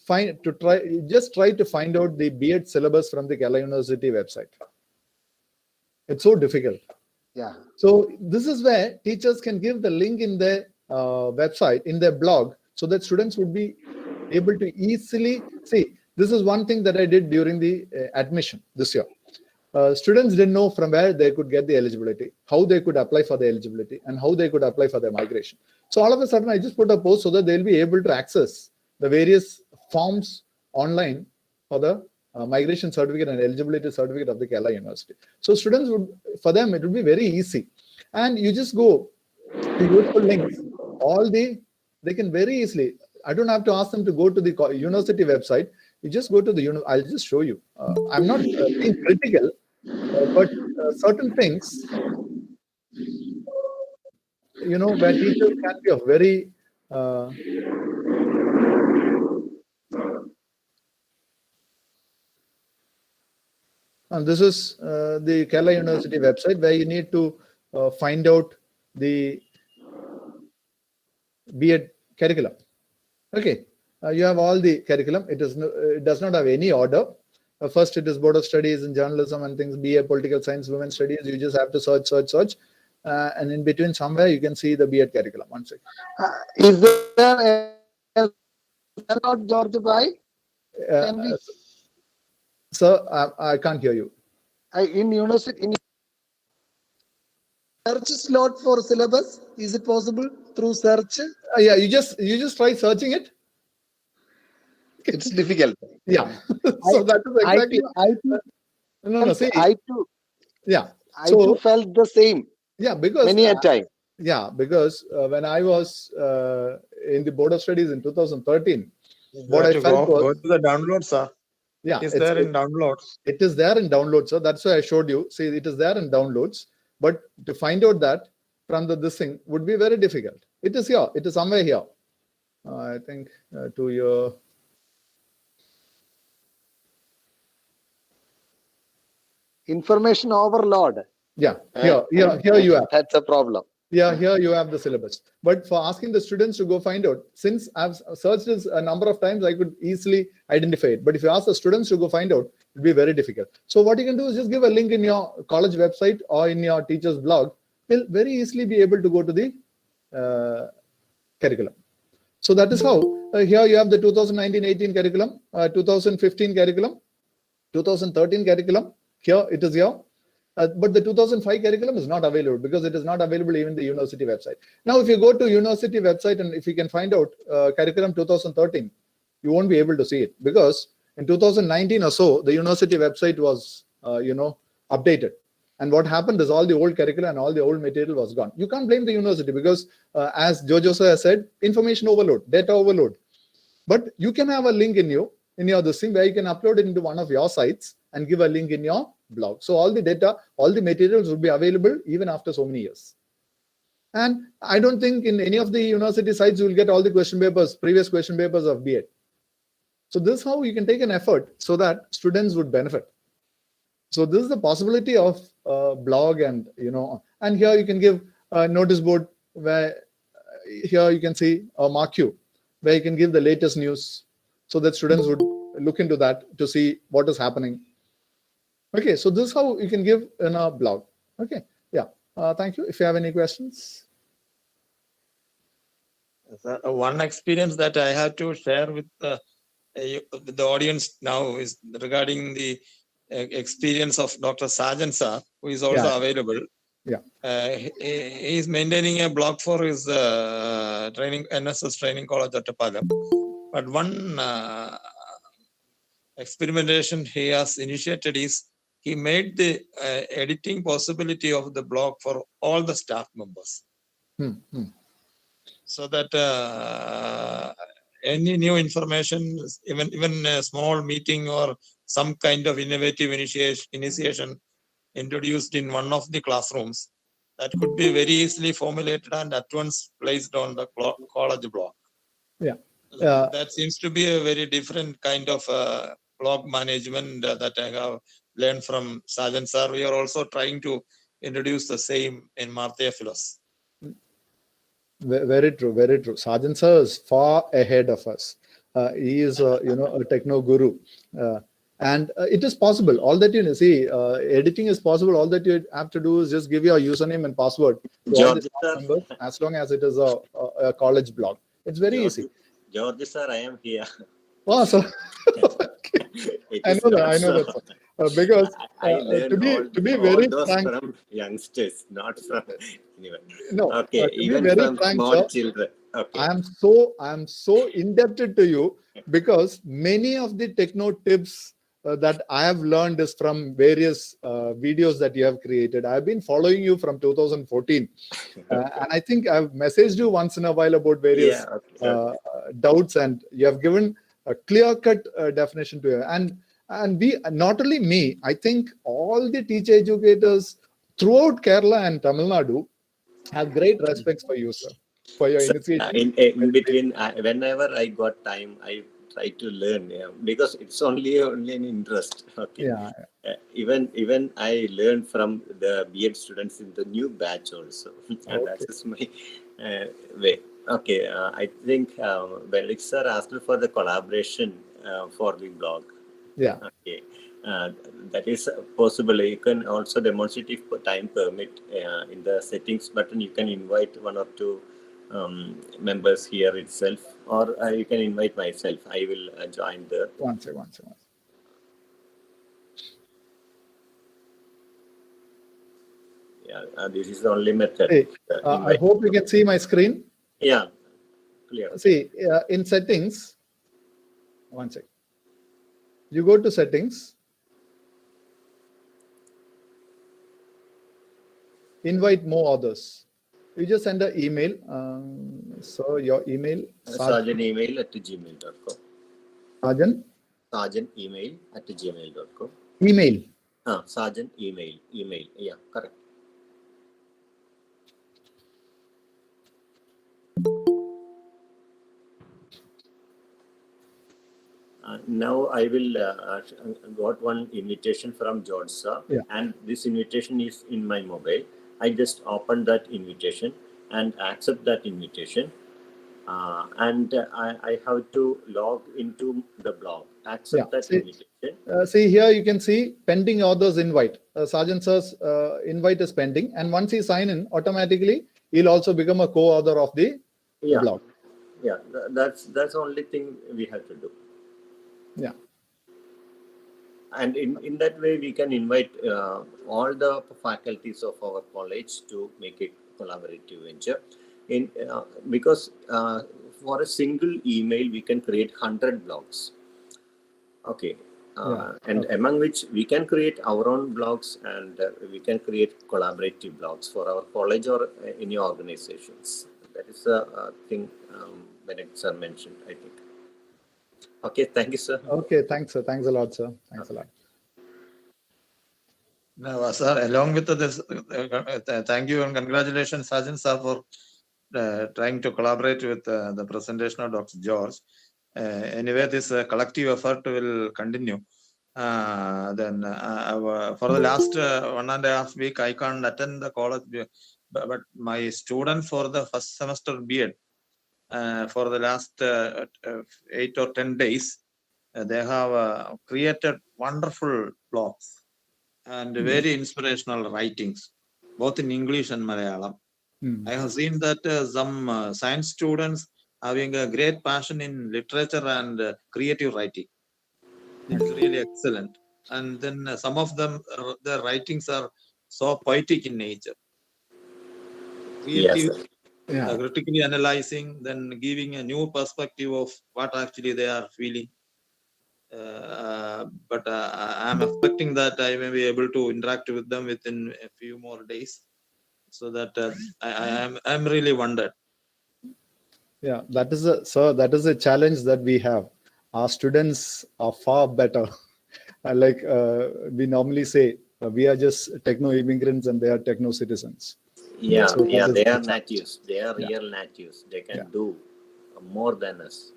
try to find out the B.Ed syllabus from the Kerala University website. It's so difficult. Yeah. So this is where teachers can give the link in their website, in their blog, so that students would be able to easily see. This is one thing that I did during the admission this year. Students didn't know from where they could get the eligibility, how they could apply for the eligibility, and how they could apply for their migration. So all of a sudden, I just put a post so that they'll be able to access the various forms online for the migration certificate and eligibility certificate of the Kerala University. So students would, for them, it would be very easy. And you just go to useful links. They can very easily, I don't have to ask them to go to the university website. You just go to the, I'll just show you. I'm not being critical, but certain things, where teachers can be of very, and this is the Kerala University website, where you need to find out the B.Ed curriculum. Okay, you have all the curriculum. It does not have any order. First, it is Board of Studies in journalism and things, BA Political Science, Women's Studies. You just have to search. And in between somewhere, you can see the B.Ed curriculum. One second. Is there a slot, George Bhai? Sir, I can't hear you. In university, in search slot for syllabus, is it possible through search? Yeah, you just try searching it. It's difficult. Yeah. So that is exactly. No. See. I too Yeah. So felt the same. Yeah, because many a time. Yeah, because when I was in the Board of Studies in 2013, what I felt was, go to the download, sir. Yeah, it's there in downloads. It is there in downloads, so that's why I showed you. See, it is there in downloads, but to find out that from this thing would be very difficult. It is here. It is somewhere here. I think to your. Information overload. Yeah, here you have. That's a problem. Yeah, here you have the syllabus. But for asking the students to go find out, since I've searched this a number of times, I could easily identify it. But if you ask the students to go find out, it'll be very difficult. So what you can do is just give a link in your college website or in your teacher's blog. They'll very easily be able to go to the curriculum. So that is how here you have the 2019-18 curriculum, 2015 curriculum, 2013 curriculum. Here it is here. But the 2005 curriculum is not available because it is not available even the university website. Now, if you go to university website and if you can find out curriculum 2013, you won't be able to see it because in 2019 or so, the university website was, updated. And what happened is all the old curriculum and all the old material was gone. You can't blame the university because as Jojo sir has said, information overload, data overload. But you can have a link in your this thing where you can upload it into one of your sites and give a link in your blog. So all the data, all the materials will be available even after so many years. And I don't think in any of the university sites you will get all the question papers, previous question papers of B.Ed. So this is how you can take an effort so that students would benefit. So this is the possibility of blog and, and here you can give a notice board where here you can see a mark you where you can give the latest news so that students would look into that to see what is happening. Okay, so this is how you can give in a blog. Okay, yeah. Thank you. If you have any questions. One experience that I have to share with the audience now is regarding the experience of Dr. Sajan sir, who is also available. Yeah. He is maintaining a blog for his training NSS training college at Tabor. But one experimentation he has initiated is he made the editing possibility of the blog for all the staff members. So that any new information, even a small meeting or some kind of innovative initiation introduced in one of the classrooms, that could be very easily formulated and at once placed on the college blog. Yeah. That seems to be a very different kind of blog management that I have learned from Sajan sir. We are also trying to introduce the same in Marthya Philos. Very true, very true. Sajan sir is far ahead of us. He is, a techno guru. And it is possible. All that you see, editing is possible. All that you have to do is just give your username and password to all the staff members, as long as it is a college blog. It's very easy. George sir, I am here. Oh, so I know that, sir. Because to be very frank, from youngsters, not from anyone. No, okay, even from frank, small sir, children. Okay. I am so indebted to you because many of the techno tips that I have learned is from various videos that you have created. I've been following you from 2014, and I think I've messaged you once in a while about various doubts, and you have given a clear-cut definition to it. And we, not only me, I think all the teacher educators throughout Kerala and Tamil Nadu have great respects for you, sir, for your initiative. In between, whenever I got time, I try to learn, because it's only an interest. Okay. Yeah. Even I learned from the B.Ed students in the new batch also. And that is my way. Okay, I think Varghese sir asked for the collaboration for the blog. Yeah. Okay, that is possible. You can also demonstrate if time permit in the settings button. You can invite one or two members here itself, or you can invite myself. I will join there. One second. Yeah, this is the only method. Hey, I hope you can see my screen. Yeah, clear. See, in settings, One second. You go to settings. Invite more others. You just send an email. So your email, Sergeant email at gmail.com. Sergeant Sergeant email at gmail.com. email. Sergeant email. Yeah, correct. Now I will got one invitation from George sir, Yeah. and this invitation is in my mobile. I just open that invitation and accept that invitation, and I have to log into the blog. Accept Yeah. that invitation. See here, you can see pending authors invite. Sergeant sir's invite is pending, and once he sign in, automatically he'll also become a co-author of the blog. Yeah, that's the only thing we have to do. Yeah. And in that way, we can invite all the faculties of our college to make it collaborative venture. Because for a single email, we can create 100 blogs. Okay. And among which we can create our own blogs, and we can create collaborative blogs for our college or any organizations. That is a thing Benedict sir mentioned, I think. Okay, thank you, sir. Okay, thanks, sir. Thanks a lot, sir. Thanks a lot. Now, sir, along with this, thank you and congratulations, Sergeant sir, for trying to collaborate with the presentation of Dr. George. Anyway, this collective effort will continue. Then for the last 1.5 weeks, I can't attend the college, but my student for the first semester B.Ed, for the last 8 or 10 days, they have created wonderful blogs and very inspirational writings, both in English and Malayalam. I have seen that some science students having a great passion in literature and creative writing. It's really excellent. And then some of them, their writings are so poetic in nature. Creative, Yes, critically analyzing, then giving a new perspective of what actually they are feeling. But I'm expecting that I may be able to interact with them within a few more days, so that I'm really wondered. Yeah, that is a challenge that we have. Our students are far better. Like we normally say, we are just techno immigrants and they are techno citizens. Yeah, So they that is are the natives. They are Yeah. real natives. They can do more than us.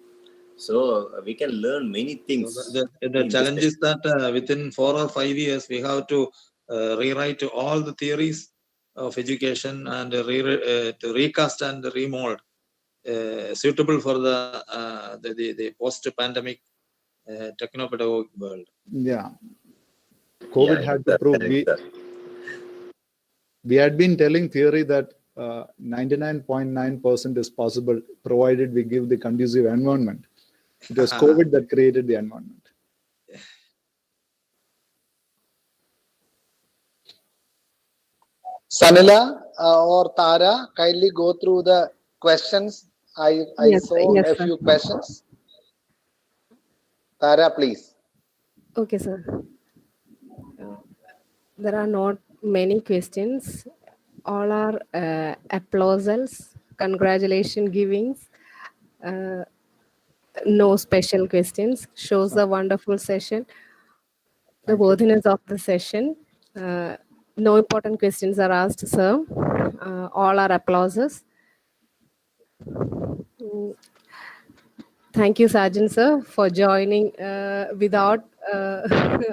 So we can learn many things. So the challenge is that within 4 or 5 years, we have to rewrite all the theories of education and to recast and remold suitable for the post-pandemic techno-pedagogic world. Yeah. COVID had to prove. We had been telling theory that 99.9% is possible provided we give the conducive environment. It was COVID that created the environment. Sanila or Tara, kindly go through the questions. I Yes, saw yes, a sir. few questions. Tara, please. Okay, sir. There are not many questions. All are applauses, congratulation givings. No special questions. Shows a wonderful session. The worthiness of the session. No important questions are asked, sir. All are applauses. Thank you, Sergeant sir, for joining without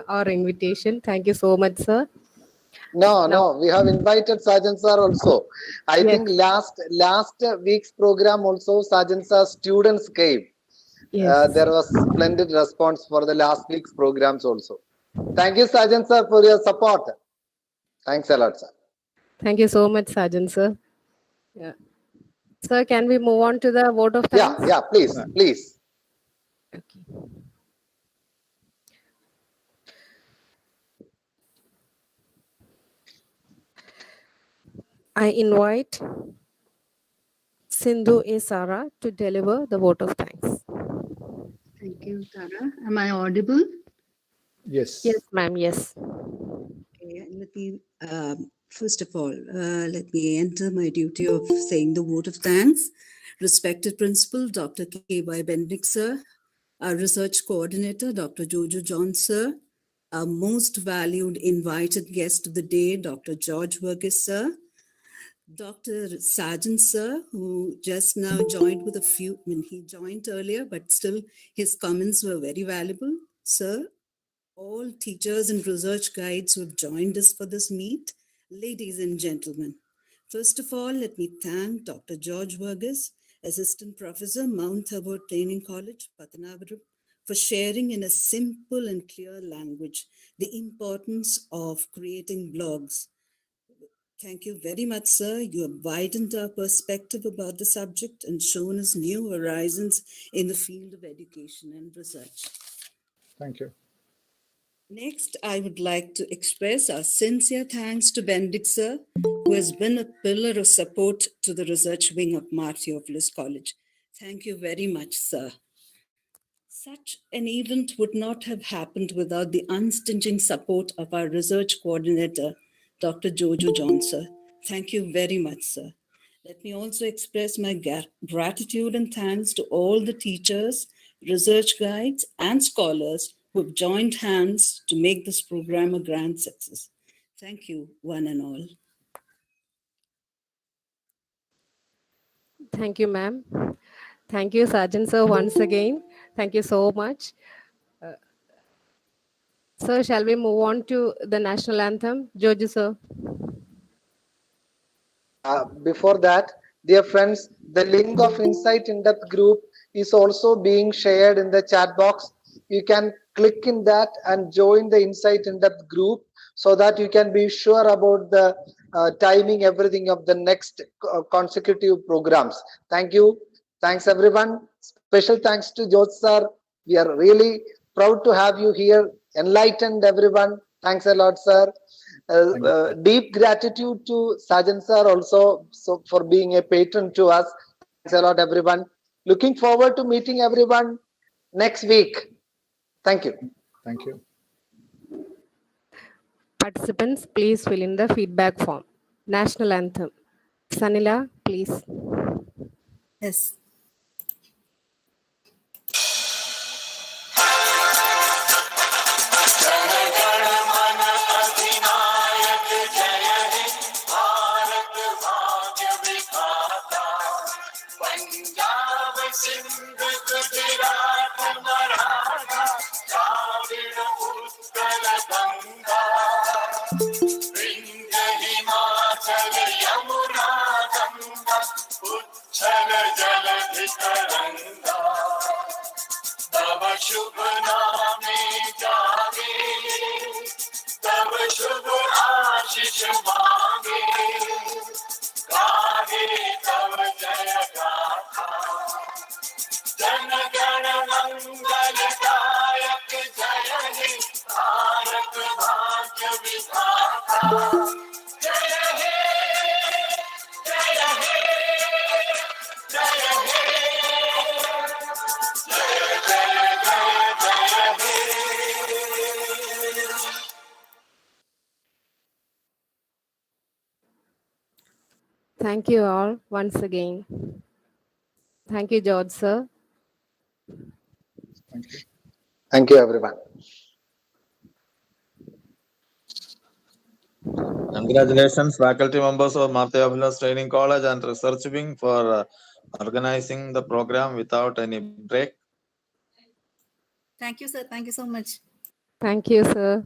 our invitation. Thank you so much, sir. No, we have invited Sergeant sir also. I think last week's program also Sergeant sir students came. Yes. There was splendid response for the last week's programs also. Thank you, Sergeant sir, for your support. Thanks a lot, sir. Thank you so much, Sergeant sir. Yeah. Sir, can we move on to the vote of thanks? Yeah, please. Okay. I invite Sindhu A. Sara to deliver the vote of thanks. Thank you, Tara. Am I audible? Yes. Yes, ma'am. Yes. Okay, let me, first of all, let me enter my duty of saying the vote of thanks. Respected Principal, Dr. K.Y. Bendick, sir, our research coordinator, Dr. Jojo John, sir, our most valued invited guest of the day, Dr. George Varghese, sir, Dr. Sargent, sir, who just now joined with a few, he joined earlier, but still his comments were very valuable, sir, all teachers and research guides who have joined us for this meet, ladies and gentlemen. First of all, let me thank Dr. George Varghese, Assistant Professor, Mount Tabor Training College, Pathanapuram, for sharing in a simple and clear language the importance of creating blogs. Thank you very much, sir. You have widened our perspective about the subject and shown us new horizons in the field of education and research. Thank you. Next, I would like to express our sincere thanks to Bendick, sir, who has been a pillar of support to the research wing of Mar Theophilus College. Thank you very much, sir. Such an event would not have happened without the unstinting support of our research coordinator, Dr. Jojo John, sir. Thank you very much, sir. Let me also express my gratitude and thanks to all the teachers, research guides, and scholars who have joined hands to make this program a grand success. Thank you, one and all. Thank you, ma'am. Thank you, Sergeant sir, once again. Thank you so much. Sir, shall we move on to the national anthem? George, sir. Before that, dear friends, the link of Insight in Depth group is also being shared in the chat box. You can click in that and join the Insight in Depth group so that you can be sure about the timing, everything of the next consecutive programs. Thank you. Thanks, everyone. Special thanks to Jyoth sir. We are really proud to have you here. Enlightened, everyone. Thanks a lot, sir. Deep gratitude to Sergeant sir also for being a patron to us. Thanks a lot, everyone. Looking forward to meeting everyone next week. Thank you. Thank you. Participants, please fill in the feedback form. National anthem. Sanila, please. Yes. तब शुभ नामे जागे, तब शुभ आशीष मांगे, गाहे तब जय गाथा। जन गण मंगलदायक जय हे, भारत भाग्य विधाता। जय हे, जय हे, जय हे। Thank you all once again. Thank you, George, sir. Thank you. Thank you, everyone. Congratulations, faculty members of Mar Theophilus Training College and Research Wing for organizing the program without any break. Thank you, sir. Thank you so much. Thank you, sir.